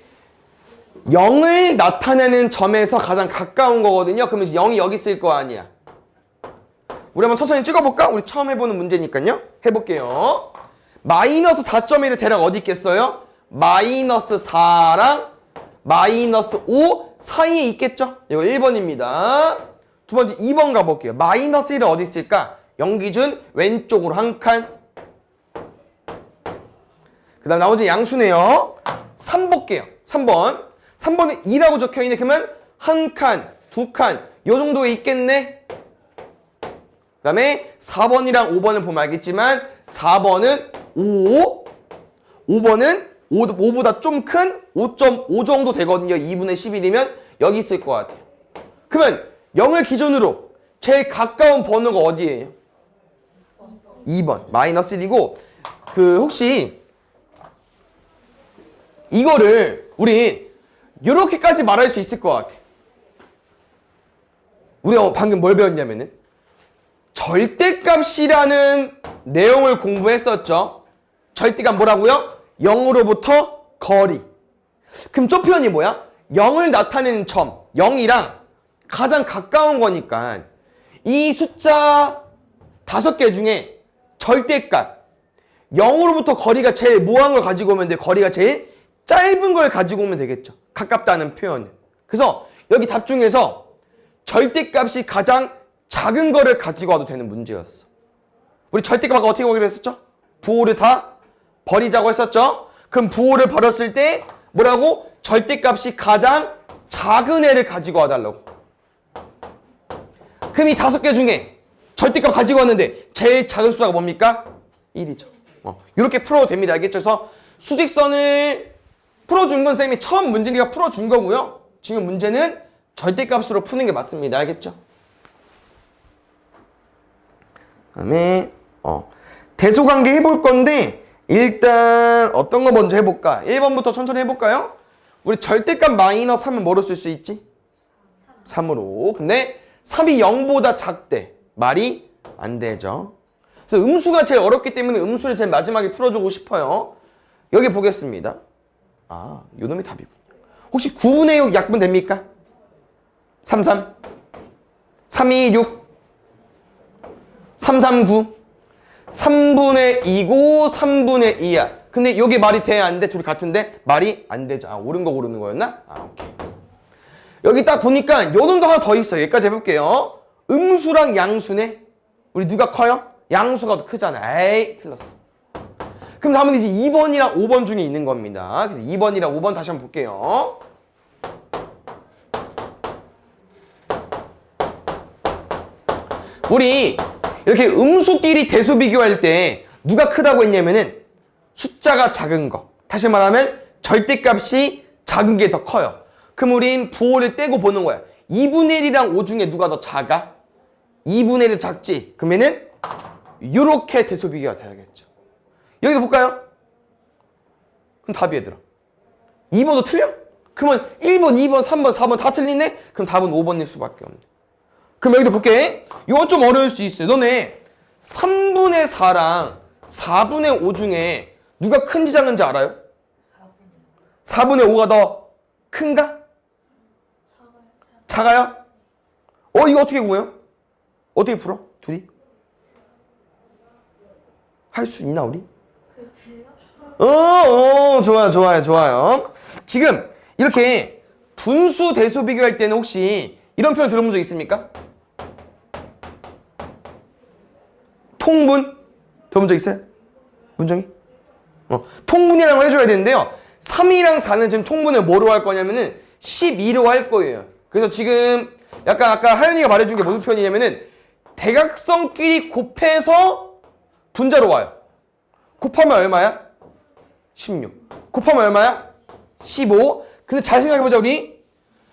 0을 나타내는 점에서 가장 가까운 거거든요. 그러면 0이 여기 있을 거 아니야. 우리 한번 천천히 찍어볼까? 우리 처음 해보는 문제니까요. 해볼게요. 마이너스 4.1은 대략 어디 있겠어요? 마이너스 4랑 마이너스 5 사이에 있겠죠? 이거 1번입니다. 두 번째 2번 가볼게요. 마이너스 1은 어디 있을까? 0 기준 왼쪽으로 한 칸. 그 다음 나머지 양수네요. 3 볼게요. 3번. 3번은 2라고 적혀있네. 그러면 한 칸, 두 칸 요 정도에 있겠네. 그 다음에 4번이랑 5번을 보면 알겠지만 4번은 5, 5번은 5보다 좀 큰 5.5 정도 되거든요. 2분의 11이면 여기 있을 것 같아요. 그러면 0을 기준으로 제일 가까운 번호가 어디예요? 2번. 마이너스 1이고 그 혹시 이거를 우린 이렇게까지 말할 수 있을 것 같아. 우리가 방금 뭘 배웠냐면은 절대값이라는 내용을 공부했었죠. 절대값 뭐라고요? 0으로부터 거리. 그럼 저 표현이 뭐야? 0을 나타내는 점, 0이랑 가장 가까운 거니까 이 숫자 5개 중에 절대값 0으로부터 거리가 제일 모한 걸 가지고 오면 돼. 거리가 제일 짧은 걸 가지고 오면 되겠죠. 가깝다는 표현은. 그래서 여기 답 중에서 절대값이 가장 작은 거를 가지고 와도 되는 문제였어. 우리 절대값 아까 어떻게 보기로 했었죠? 부호를 다 버리자고 했었죠? 그럼 부호를 버렸을 때 뭐라고? 절대값이 가장 작은 애를 가지고 와달라고. 그럼 이 5개 중에 절대값 가지고 왔는데 제일 작은 숫자가 뭡니까? 1이죠. 이렇게 풀어도 됩니다. 알겠죠? 그래서 수직선을 풀어준 건 쌤이 처음 문제니까 풀어준 거고요. 지금 문제는 절대값으로 푸는 게 맞습니다. 알겠죠? 그다음에 대소관계 해볼 건데 일단 어떤 거 먼저 해볼까? 1번부터 천천히 해볼까요? 우리 절대값 마이너스 3은 뭐로 쓸 수 있지? 3으로. 근데 3이 0보다 작대. 말이 안 되죠. 그래서 음수가 제일 어렵기 때문에 음수를 제일 마지막에 풀어주고 싶어요. 여기 보겠습니다. 아, 요놈이 답이군요. 혹시 9분의 6 약분 됩니까? 3, 3. 3, 2, 6. 3, 3, 9. 3분의 2고 3분의 2야. 근데 여기 말이 돼? 안 돼? 둘이 같은데? 말이 안 되죠. 아, 옳은 거 고르는 거였나? 아, 오케이. 여기 딱 보니까 요 놈도 하나 더 있어요. 여기까지 해볼게요. 음수랑 양수네? 우리 누가 커요? 양수가 더 크잖아. 에이, 틀렸어. 그럼 다음은 이제 2번이랑 5번 중에 있는 겁니다. 그래서 2번이랑 5번 다시 한번 볼게요. 우리 이렇게 음수끼리 대수 비교할 때 누가 크다고 했냐면은 숫자가 작은 거. 다시 말하면 절대값이 작은 게 더 커요. 그럼 우린 부호를 떼고 보는 거야. 2분의 1이랑 5 중에 누가 더 작아? 2분의 1이 작지? 그러면은 이렇게 대수 비교가 돼야겠죠. 여기도 볼까요? 그럼 답이 얘들아. 2번도 틀려? 그러면 1번, 2번, 3번, 4번 다 틀리네? 그럼 답은 5번일 수밖에 없네. 그럼 여기도 볼게. 이건 좀 어려울 수 있어요. 너네 3분의 4랑 4분의 5 중에 누가 큰지 작은지 알아요? 4분의 5가 더 큰가? 작아요? 이거 어떻게 구해요? 어떻게 풀어? 둘이? 할 수 있나 우리? 좋아요. 지금 이렇게 분수 대수 비교할 때는 혹시 이런 표현 들어본 적 있습니까? 통분? 들어본 적 있어요? 문정이? 통분이라는 걸 해줘야 되는데요. 3이랑 4는 지금 통분을 뭐로 할 거냐면은 12로 할 거예요. 그래서 지금 약간 아까 하연이가 말해준 게 무슨 표현이냐면은 대각선끼리 곱해서 분자로 와요. 곱하면 얼마야? 16. 곱하면 얼마야? 15. 근데 잘 생각해보자 우리.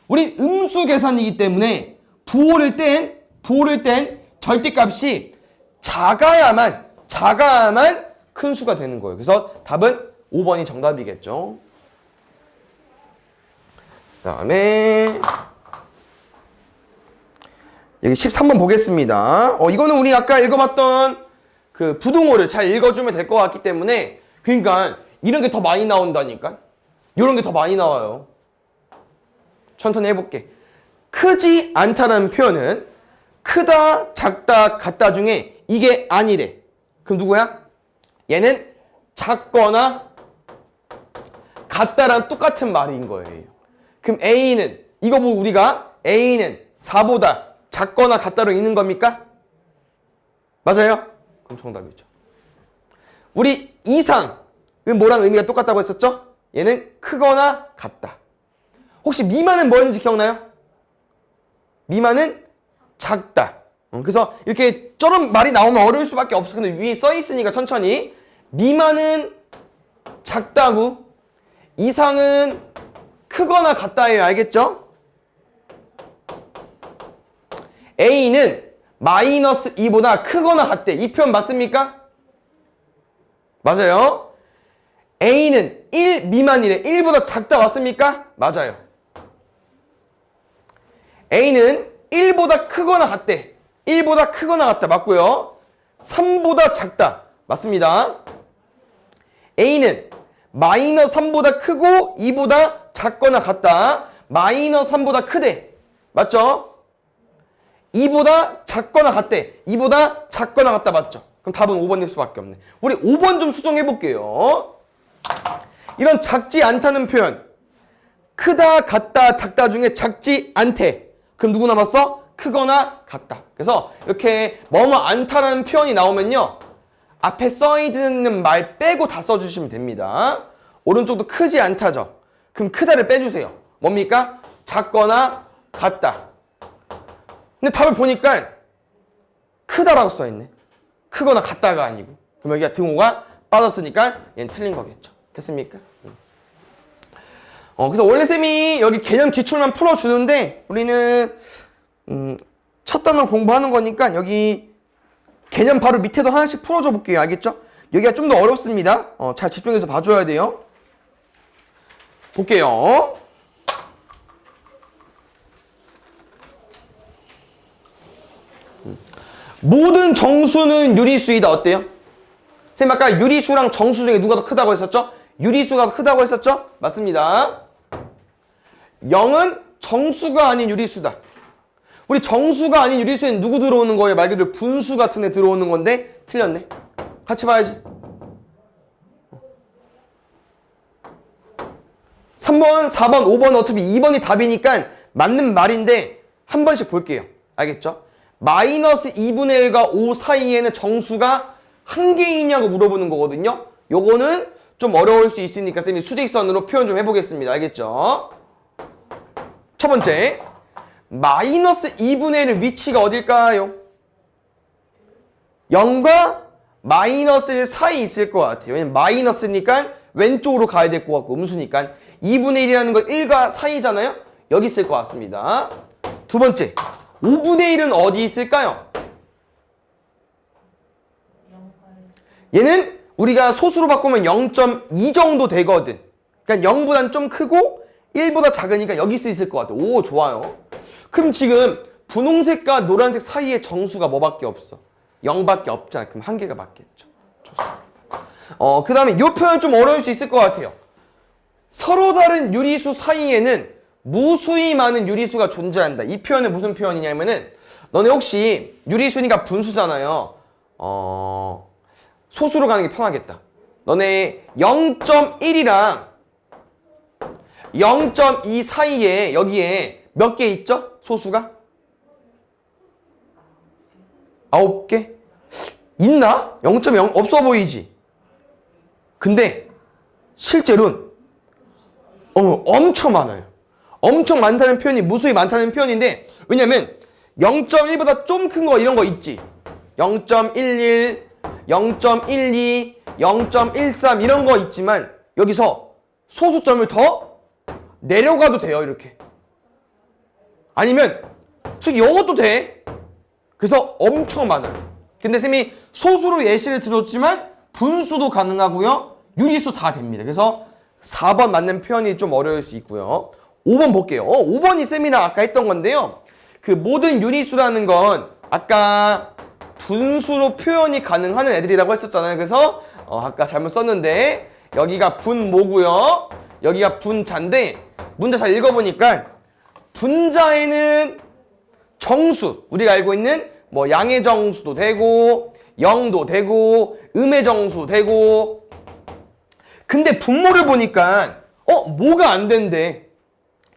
우리 음수 계산이기 때문에 부호를 뗀 절대값이 작아야만 큰 수가 되는 거예요. 그래서 답은 5번이 정답이겠죠. 그 다음에 여기 13번 보겠습니다. 이거는 우리 아까 읽어봤던 그 부등호를 잘 읽어주면 될 것 같기 때문에 그러니까 이런 게 더 많이 나온다니까. 이런 게 더 많이 나와요. 천천히 해볼게. 크지 않다는 표현은 크다, 작다, 같다 중에 이게 아니래. 그럼 누구야? 얘는 작거나 같다랑 똑같은 말인 거예요. 그럼 A는 이거 보고 우리가 A는 4보다 작거나 같다로 읽는 겁니까? 맞아요? 그럼 정답이죠. 우리 이상은 뭐랑 의미가 똑같다고 했었죠? 얘는 크거나 같다. 혹시 미만은 뭐였는지 기억나요? 미만은 작다. 그래서 이렇게 저런 말이 나오면 어려울 수밖에 없어. 근데 위에 써 있으니까 천천히. 미만은 작다고, 이상은 크거나 같다예요. 알겠죠? A는 마이너스 2보다 크거나 같대. 이 표현 맞습니까? 맞아요. A는 1 미만이래. 1보다 작다 맞습니까? 맞아요. A는 1보다 크거나 같대. 1보다 크거나 같다. 맞고요. 3보다 작다. 맞습니다. A는 마이너스 3보다 크고 2보다 작거나 같다. 마이너스 3보다 크대. 맞죠? 2보다 작거나 같대. 2보다 작거나 같다. 맞죠? 그럼 답은 5번일 수밖에 없네. 우리 5번 좀 수정해 볼게요. 이런 작지 않다는 표현. 크다, 같다, 작다 중에 작지 않대. 그럼 누구 남았어? 크거나 같다. 그래서 이렇게 뭐뭐 않다라는 표현이 나오면요. 앞에 써있는 말 빼고 다 써주시면 됩니다. 오른쪽도 크지 않다죠. 그럼 크다를 빼주세요. 뭡니까? 작거나 같다. 근데 답을 보니까 크다라고 써있네. 크거나 같다가 아니고. 그럼 여기가 등호가 빠졌으니까 얘는 틀린 거겠죠. 됐습니까? 그래서 원래 쌤이 여기 개념 기출만 풀어주는데 우리는 첫 단원 공부하는 거니까 여기 개념 바로 밑에도 하나씩 풀어줘 볼게요. 알겠죠? 여기가 좀 더 어렵습니다. 잘 집중해서 봐줘야 돼요. 볼게요. 모든 정수는 유리수이다. 어때요? 쌤 아까 유리수랑 정수 중에 누가 더 크다고 했었죠? 유리수가 크다고 했었죠? 맞습니다. 0은 정수가 아닌 유리수다. 우리 정수가 아닌 유리수에는 누구 들어오는 거예요? 말 그대로 분수 같은 애 들어오는 건데 틀렸네. 같이 봐야지. 3번, 4번, 5번 어차피 2번이 답이니까 맞는 말인데 한 번씩 볼게요. 알겠죠? 마이너스 2분의 1과 5 사이에는 정수가 한 개이냐고 물어보는 거거든요. 요거는 좀 어려울 수 있으니까 쌤이 수직선으로 표현 좀 해보겠습니다. 알겠죠? 첫 번째, 마이너스 2분의 1의 위치가 어딜까요? 0과 마이너스 1 사이 있을 것 같아요. 왜냐면 마이너스니까 왼쪽으로 가야 될 것 같고 음수니까 2분의 1이라는 건 1과 사이잖아요. 여기 있을 것 같습니다. 두 번째, 5분의 1은 어디 있을까요? 얘는 우리가 소수로 바꾸면 0.2 정도 되거든. 그러니까 0보다는 좀 크고 1보다 작으니까 여기 있을 것 같아. 오, 좋아요. 그럼 지금 분홍색과 노란색 사이에 정수가 뭐밖에 없어? 0밖에 없잖아. 그럼 한 개가 맞겠죠. 좋습니다. 그 다음에 이 표현 좀 어려울 수 있을 것 같아요. 서로 다른 유리수 사이에는 무수히 많은 유리수가 존재한다. 이 표현은 무슨 표현이냐면은 너네 혹시 유리수니까 분수잖아요. 소수로 가는 게 편하겠다. 너네 0.1이랑 0.2 사이에 여기에 몇 개 있죠? 소수가? 9개? 있나? 0.0 없어 보이지? 근데 실제로는 엄청 많아요. 엄청 많다는 표현이 무수히 많다는 표현인데 왜냐면 0.1보다 좀 큰 거 이런 거 있지. 0.11, 0.12, 0.13 이런 거 있지만 여기서 소수점을 더 내려가도 돼요. 이렇게. 아니면 이것도 돼. 그래서 엄청 많아요. 근데 쌤이 소수로 예시를 들었지만 분수도 가능하고요. 유리수 다 됩니다. 그래서 4번 맞는 표현이 좀 어려울 수 있고요. 5번 볼게요. 5번이 쌤이랑 아까 했던 건데요. 그 모든 유리수라는 건 아까 분수로 표현이 가능한 애들이라고 했었잖아요. 그래서 아까 잘못 썼는데 여기가 분모고요. 여기가 분자인데 문자 잘 읽어보니까 분자에는 정수, 우리가 알고 있는 뭐 양의 정수도 되고 0도 되고 음의 정수 되고 근데 분모를 보니까 뭐가 안 된대.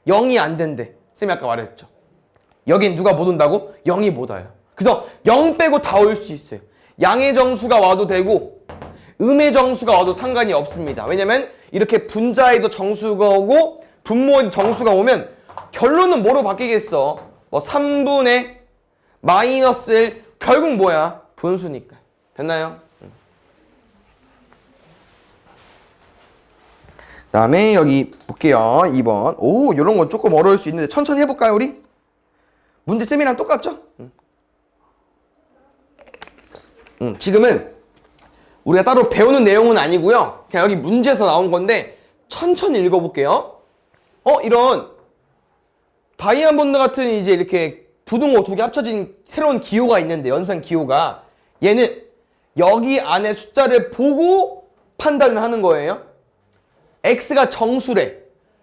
0이 안 된대. 쌤이 아까 말했죠. 여긴 누가 못 온다고? 0이 못 와요. 그래서 0 빼고 다 올 수 있어요. 양의 정수가 와도 되고 음의 정수가 와도 상관이 없습니다. 왜냐면 이렇게 분자에도 정수가 오고 분모에도 정수가 오면 결론은 뭐로 바뀌겠어? 뭐 3분의 마이너스 1 결국 뭐야? 분수니까. 됐나요? 그 다음에 여기 볼게요. 2번. 오, 이런 건 조금 어려울 수 있는데 천천히 해볼까요, 우리? 문제 쌤이랑 똑같죠? 지금은 우리가 따로 배우는 내용은 아니고요. 그냥 여기 문제에서 나온 건데 천천히 읽어볼게요. 이런 다이아몬드 같은 이제 이렇게 부등호 두 개 합쳐진 새로운 기호가 있는데 연산 기호가 얘는 여기 안에 숫자를 보고 판단을 하는 거예요. x가 정수래.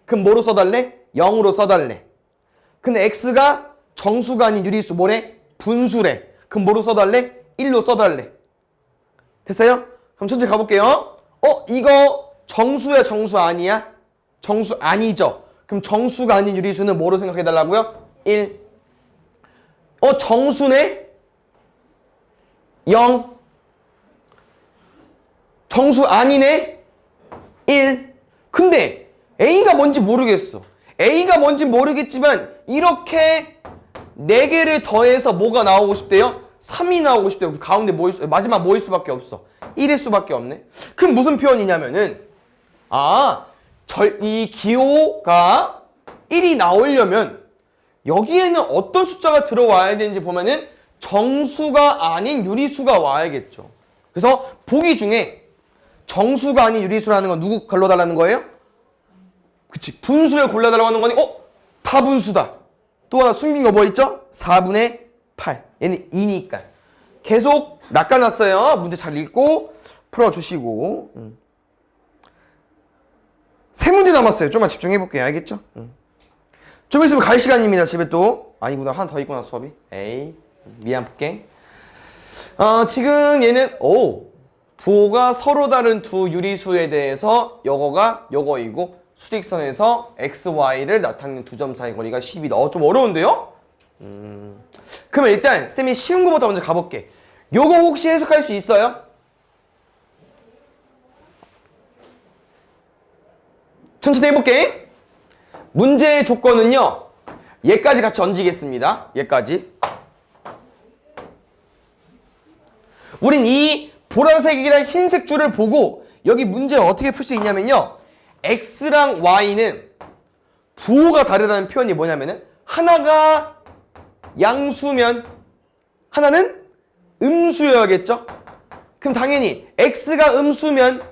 그럼 뭐로 써달래? 0으로 써달래. 근데 x가 정수가 아닌 유리수 뭐래? 분수래. 그럼 뭐로 써달래? 1로 써달래. 됐어요? 그럼 천천히 가볼게요. 이거 정수야, 정수 아니야? 정수 아니죠? 그럼 정수가 아닌 유리수는 뭐로 생각해달라고요? 1. 정수네? 0. 정수 아니네? 1. 근데 A가 뭔지 모르겠어. A가 뭔지 모르겠지만 이렇게 4개를 더해서 뭐가 나오고 싶대요? 3이 나오고 싶대요. 그럼 가운데 마지막 뭐일 수밖에 없어? 1일 수밖에 없네. 그럼 무슨 표현이냐면은 이 기호가 1이 나오려면 여기에는 어떤 숫자가 들어와야 되는지 보면은 정수가 아닌 유리수가 와야겠죠. 그래서 보기 중에 정수가 아닌 유리수라는 건 누구 골라달라는 거예요? 그치, 분수를 골라달라고 하는 거니 다 분수다. 또 하나 숨긴 거 뭐 있죠? 4분의 8. 얘는 2니까. 계속 낚아놨어요. 문제 잘 읽고 풀어주시고. 3문제 남았어요. 좀만 집중해볼게요. 알겠죠? 좀 있으면 갈 시간입니다. 집에 또. 아니구나. 하나 더 있구나, 수업이. 에이, 미안 볼게. 지금 얘는 부호가 서로 다른 두 유리수에 대해서 요거이고 수직선에서 x, y를 나타내는 두 점 사이 거리가 10이다. 좀 어려운데요? 그러면 일단 쌤이 쉬운 거부터 먼저 가볼게. 요거 혹시 해석할 수 있어요? 천천히 해볼게. 문제의 조건은요, 얘까지 같이 얹이겠습니다. 얘까지. 우린 이 보라색이랑 흰색 줄을 보고 여기 문제 어떻게 풀 수 있냐면요, x랑 y는 부호가 다르다는 표현이 뭐냐면은 하나가 양수면 하나는 음수여야겠죠? 그럼 당연히 x가 음수면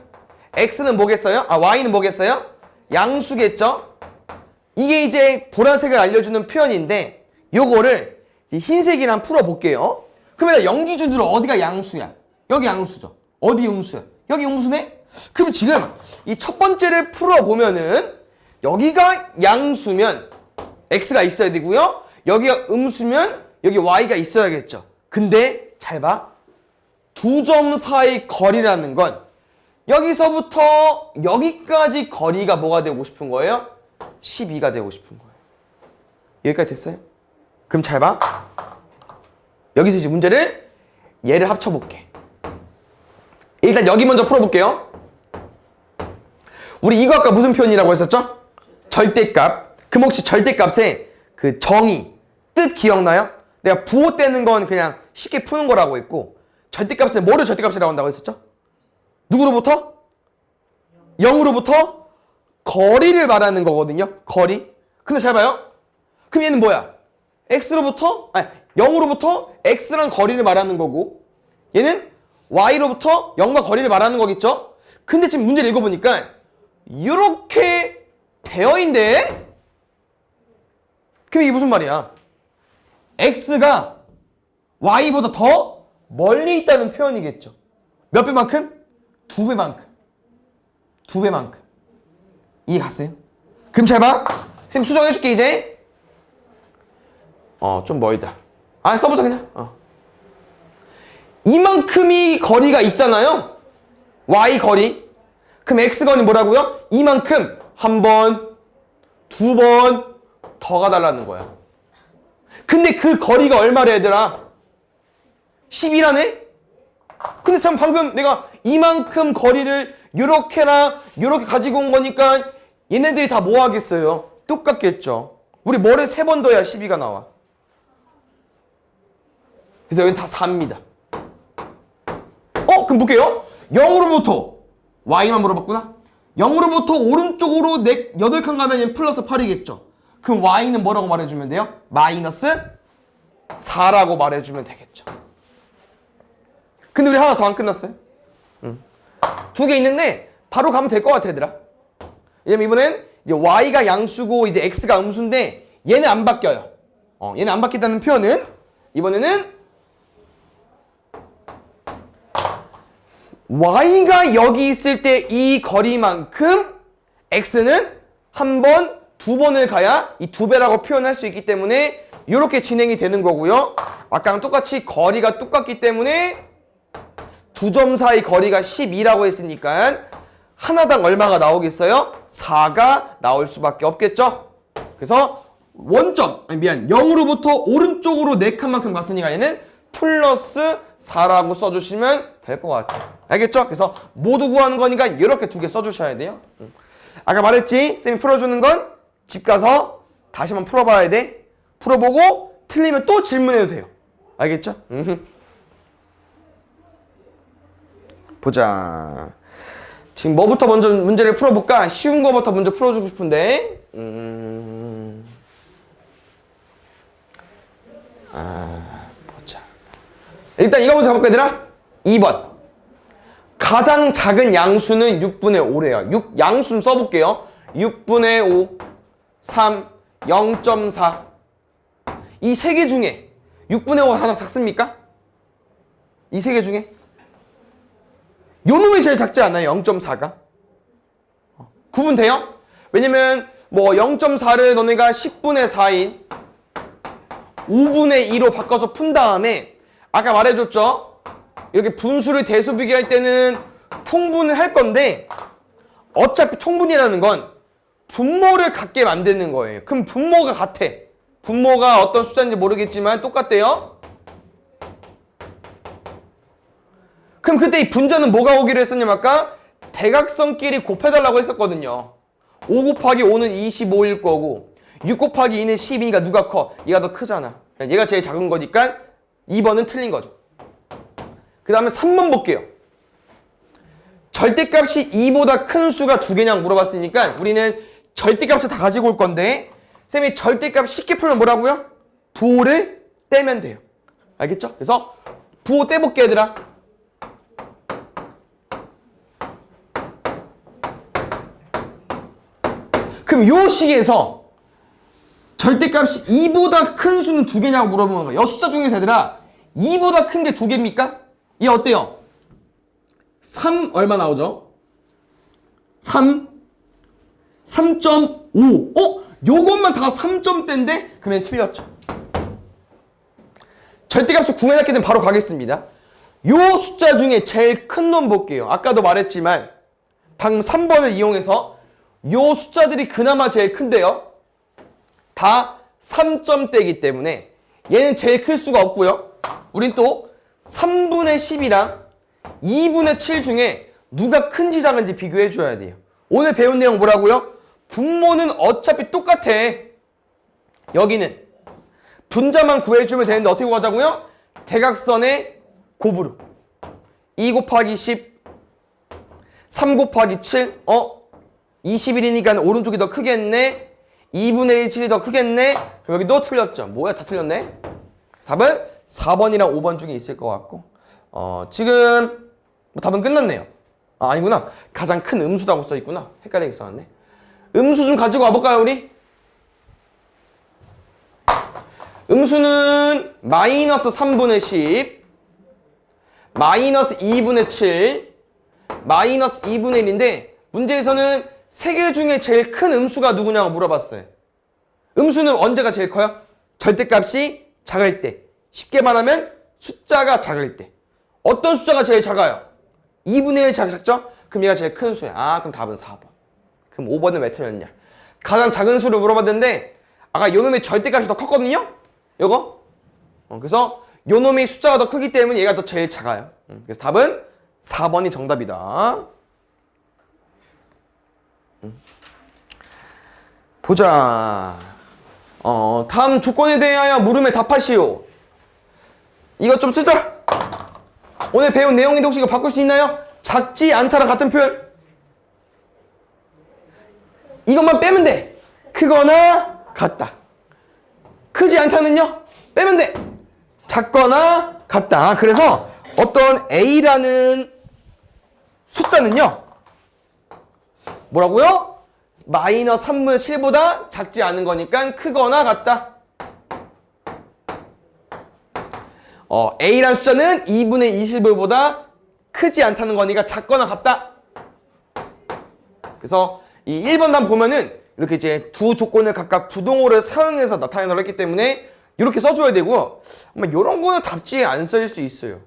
x는 뭐겠어요? y는 뭐겠어요? 양수겠죠? 이게 이제 보라색을 알려주는 표현인데 요거를 흰색이랑 풀어볼게요. 그러면 연기준으로 어디가 양수야? 여기 양수죠. 어디 음수야? 여기 음수네? 그럼 지금 이 첫 번째를 풀어보면은 여기가 양수면 x가 있어야 되고요. 여기가 음수면 여기 y가 있어야겠죠. 근데 잘 봐. 두 점 사이 거리라는 건 여기서부터 여기까지 거리가 뭐가 되고 싶은 거예요? 12가 되고 싶은 거예요. 여기까지 됐어요? 그럼 잘 봐. 여기서 이제 문제를 얘를 합쳐볼게. 일단 여기 먼저 풀어볼게요. 우리 이거 아까 무슨 표현이라고 했었죠? 절대값. 그럼 혹시 절대값의 그 정의, 뜻 기억나요? 내가 부호 떼는 건 그냥 쉽게 푸는 거라고 했고 절대값은 뭐를 절대값이라고 한다고 했었죠? 누구로부터? 0으로부터 거리를 말하는 거거든요. 거리. 근데 잘 봐요. 그럼 얘는 뭐야? 0으로부터 x랑 거리를 말하는 거고 얘는 y로부터 0과 거리를 말하는 거겠죠? 근데 지금 문제를 읽어보니까 이렇게 되어 있는데 그럼 이게 무슨 말이야? x가 y보다 더 멀리 있다는 표현이겠죠. 몇 배만큼? 2배만큼. 2배만큼. 이해 갔어요? 그럼 잘 봐. 쌤 수정해줄게 이제. 좀 멀다. 써보자 그냥. 이만큼이 거리가 있잖아요. y 거리. 그럼 x 거리 뭐라고요? 이만큼 한 번, 2번 더 가달라는 거야. 근데 그 거리가 얼마래 얘들아? 10이라네? 근데 참 방금 내가 이만큼 거리를 요렇게나 요렇게 가지고 온 거니까 얘네들이 다 뭐 하겠어요? 똑같겠죠. 우리 뭐를 3번 더해야 12가 나와. 그래서 여기는 다 4입니다. 그럼 볼게요. 0으로부터 y만 물어봤구나. 0으로부터 오른쪽으로 8칸 가면 얘는 플러스 8이겠죠. 그럼 y는 뭐라고 말해주면 돼요? 마이너스 4라고 말해주면 되겠죠. 근데 우리 하나 더 안 끝났어요. 두 개 있는데 바로 가면 될 것 같아, 얘들아. 왜냐면 이번엔 이제 y가 양수고 이제 x가 음수인데 얘는 안 바뀌어요. 얘는 안 바뀌었다는 표현은 이번에는 y가 여기 있을 때 이 거리만큼 x는 한 번, 두 번을 가야 이 두 배라고 표현할 수 있기 때문에 이렇게 진행이 되는 거고요. 아까랑 똑같이 거리가 똑같기 때문에 두 점 사이 거리가 12라고 했으니까 하나당 얼마가 나오겠어요? 4가 나올 수밖에 없겠죠? 그래서 원점, 아니 미안, 0으로부터 오른쪽으로 4칸만큼 갔으니까 얘는 플러스 4라고 써주시면 될 것 같아요. 알겠죠? 그래서 모두 구하는 거니까 이렇게 두 개 써주셔야 돼요. 아까 말했지? 쌤이 풀어주는 건 집 가서 다시 한번 풀어봐야 돼. 풀어보고 틀리면 또 질문해도 돼요. 알겠죠? 보자. 지금 뭐부터 먼저 문제를 풀어볼까? 쉬운 거부터 먼저 풀어주고 싶은데. 보자. 일단 이거 먼저 가볼까, 얘들아? 2번. 가장 작은 양수는 6분의 5래요. 양수는 써볼게요. 6분의 5, 3, 0.4. 이 세 개 중에 6분의 5가 가장 작습니까? 이 세 개 중에? 요 놈이 제일 작지 않나요? 0.4가? 구분돼요? 왜냐면 뭐 0.4를 너네가 10분의 4인 5분의 2로 바꿔서 푼 다음에 아까 말해줬죠? 이렇게 분수를 대수 비교할 때는 통분을 할 건데 어차피 통분이라는 건 분모를 같게 만드는 거예요. 그럼 분모가 같아. 분모가 어떤 숫자인지 모르겠지만 똑같대요. 그럼 그때 이 분자는 뭐가 오기로 했었냐면 아까 대각선끼리 곱해달라고 했었거든요. 5 곱하기 5는 25일 거고 6 곱하기 2는 10이니까 누가 커? 얘가 더 크잖아. 얘가 제일 작은 거니까 2번은 틀린 거죠. 그 다음에 3번 볼게요. 절대값이 2보다 큰 수가 두 개냐고 물어봤으니까 우리는 절대값을 다 가지고 올 건데 쌤이 절대값 쉽게 풀면 뭐라고요? 부호를 떼면 돼요. 알겠죠? 그래서 부호 떼볼게, 얘들아. 그럼 요 식에서 절대값이 2보다 큰 수는 두 개냐고 물어보는 거야. 여 숫자 중에서 얘들아 2보다 큰 게 두 개입니까? 얘 어때요? 3 얼마 나오죠? 3.5. 요것만 다 3점대인데? 그러면 틀렸죠. 절대값을 구해놨기 때문에 바로 가겠습니다. 요 숫자 중에 제일 큰 놈 볼게요. 아까도 말했지만 방금 3번을 이용해서 요 숫자들이 그나마 제일 큰데요. 다 3점대이기 때문에 얘는 제일 클 수가 없고요. 우린 또 3분의 10이랑 2분의 7 중에 누가 큰지 작은지 비교해 줘야 돼요. 오늘 배운 내용 뭐라고요? 분모는 어차피 똑같아. 여기는 분자만 구해주면 되는데 어떻게 구하자고요? 대각선의 곱으로 2 곱하기 10 3 곱하기 7 21이니까 오른쪽이 더 크겠네. 2분의 1, 7이 더 크겠네. 그럼 여기도 틀렸죠. 뭐야, 다 틀렸네. 답은 4번이랑 5번 중에 있을 것 같고 지금 뭐 답은 끝났네요. 아니구나. 가장 큰 음수라고 써있구나. 헷갈리게 써놨네. 음수 좀 가지고 와볼까요, 우리? 음수는 마이너스 3분의 10 마이너스 2분의 7 마이너스 2분의 1인데 문제에서는 세 개 중에 제일 큰 음수가 누구냐고 물어봤어요. 음수는 언제가 제일 커요? 절대값이 작을 때. 쉽게 말하면 숫자가 작을 때. 어떤 숫자가 제일 작아요? 2분의 1 작죠? 그럼 얘가 제일 큰 수야. 그럼 답은 4번. 그럼 5번은 왜 틀렸냐? 가장 작은 수를 물어봤는데 아까 요놈의 절대값이 더 컸거든요? 요거? 그래서 요놈의 숫자가 더 크기 때문에 얘가 더 제일 작아요. 그래서 답은 4번이 정답이다. 보자. 다음 조건에 대하여 물음에 답하시오. 이것 좀 쓰자. 오늘 배운 내용인데 혹시 이거 바꿀 수 있나요? 작지 않다랑 같은 표현. 이것만 빼면 돼. 크거나 같다. 크지 않다는요? 빼면 돼. 작거나 같다. 그래서 어떤 A라는 숫자는요. 뭐라고요? 마이너스 3분의 7보다 작지 않은 거니까 크거나 같다. A라는 숫자는 2분의 21보다 크지 않다는 거니까 작거나 같다. 그래서 이 1번 답 보면은 이렇게 이제 두 조건을 각각 부동호를 사용해서 나타내놓으라 했기 때문에 이렇게 써줘야 되고, 아마 이런 거는 답지에 안 써일 수 있어요.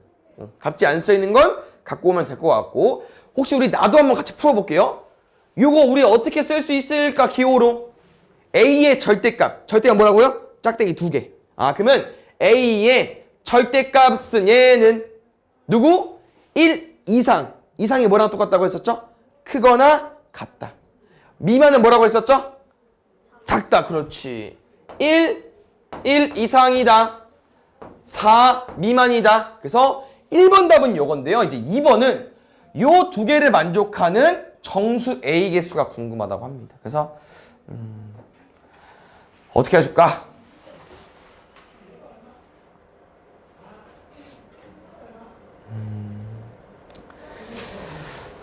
답지에 안 써있는 건 갖고 오면 될 것 같고, 혹시 우리 나도 한번 같이 풀어볼게요. 이거 우리 어떻게 쓸 수 있을까? 기호로 A의 절대값. 절대값 뭐라고요? 짝대기 2개. 그러면 A의 절대값은 얘는 누구? 1 이상. 이상이 뭐랑 똑같다고 했었죠? 크거나 같다. 미만은 뭐라고 했었죠? 작다. 그렇지. 1 이상이다. 4 미만이다. 그래서 1번 답은 요건데요. 이제 2번은 요 두 개를 만족하는 정수 A 개수가 궁금하다고 합니다. 그래서 어떻게 해줄까?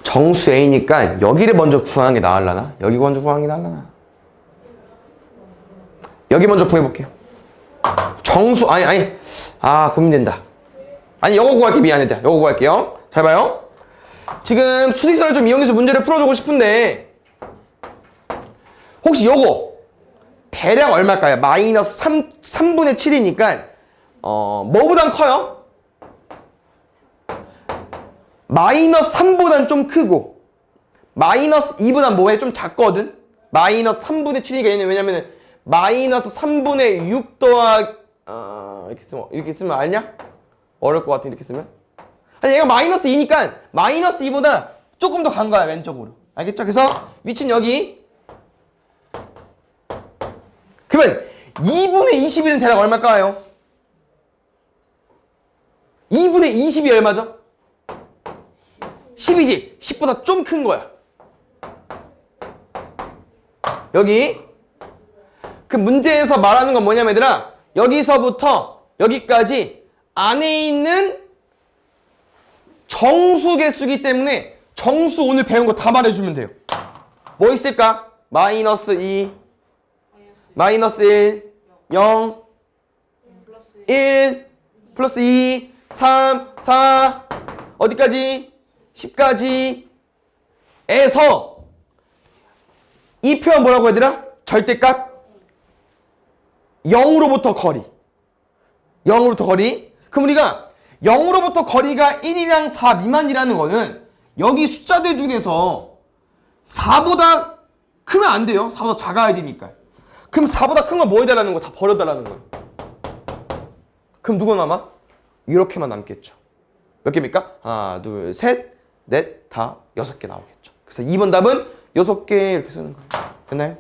정수 A니까 여기를 먼저 구하는 게 나으려나? 여기 먼저 구하는 게 나으려나? 여기 먼저 구해볼게요. 정수 고민된다. 요거 구할게. 미안해. 요거 구할게요. 잘 봐요. 지금 수직선을 좀 이용해서 문제를 풀어주고 싶은데, 혹시 요거 대략 얼마일까요? 마이너스 3분의 7이니까 뭐보단 커요? 마이너스 3보단 좀 크고, 마이너스 2보단 뭐해? 좀 작거든? 마이너스 3분의 7이니까 얘는 왜냐면 마이너스 3분의 6 더하기 이렇게 쓰면 알냐? 어려울 것 같아. 이렇게 쓰면. 얘가 마이너스 2니까 마이너스 2보다 조금 더 간 거야, 왼쪽으로. 알겠죠? 그래서 위치는 여기. 그러면 2분의 21은 대략 얼마일까요? 2분의 20이 얼마죠? 10이지. 10보다 좀 큰 거야. 여기. 그 문제에서 말하는 건 뭐냐면 얘들아, 여기서부터 여기까지 안에 있는 정수 개수기 때문에 정수 오늘 배운 거 다 말해주면 돼요. 뭐 있을까? 마이너스 2, 마이너스 1, 0, 1, 플러스 2, 3, 4, 어디까지? 10까지 에서 이 표현 뭐라고 얘들아? 절대값 0으로부터 거리. 0으로부터 거리. 그럼 우리가 0으로부터 거리가 1이랑 4 미만이라는 거는 여기 숫자들 중에서 4보다 크면 안 돼요. 4보다 작아야 되니까. 그럼 4보다 큰 걸 뭐 해달라는 거야? 다 버려달라는 거예요. 그럼 누가 남아? 이렇게만 남겠죠. 몇 개입니까? 하나, 둘, 셋, 넷, 다 6개 나오겠죠. 그래서 2번 답은 6개 이렇게 쓰는 거예요. 됐나요?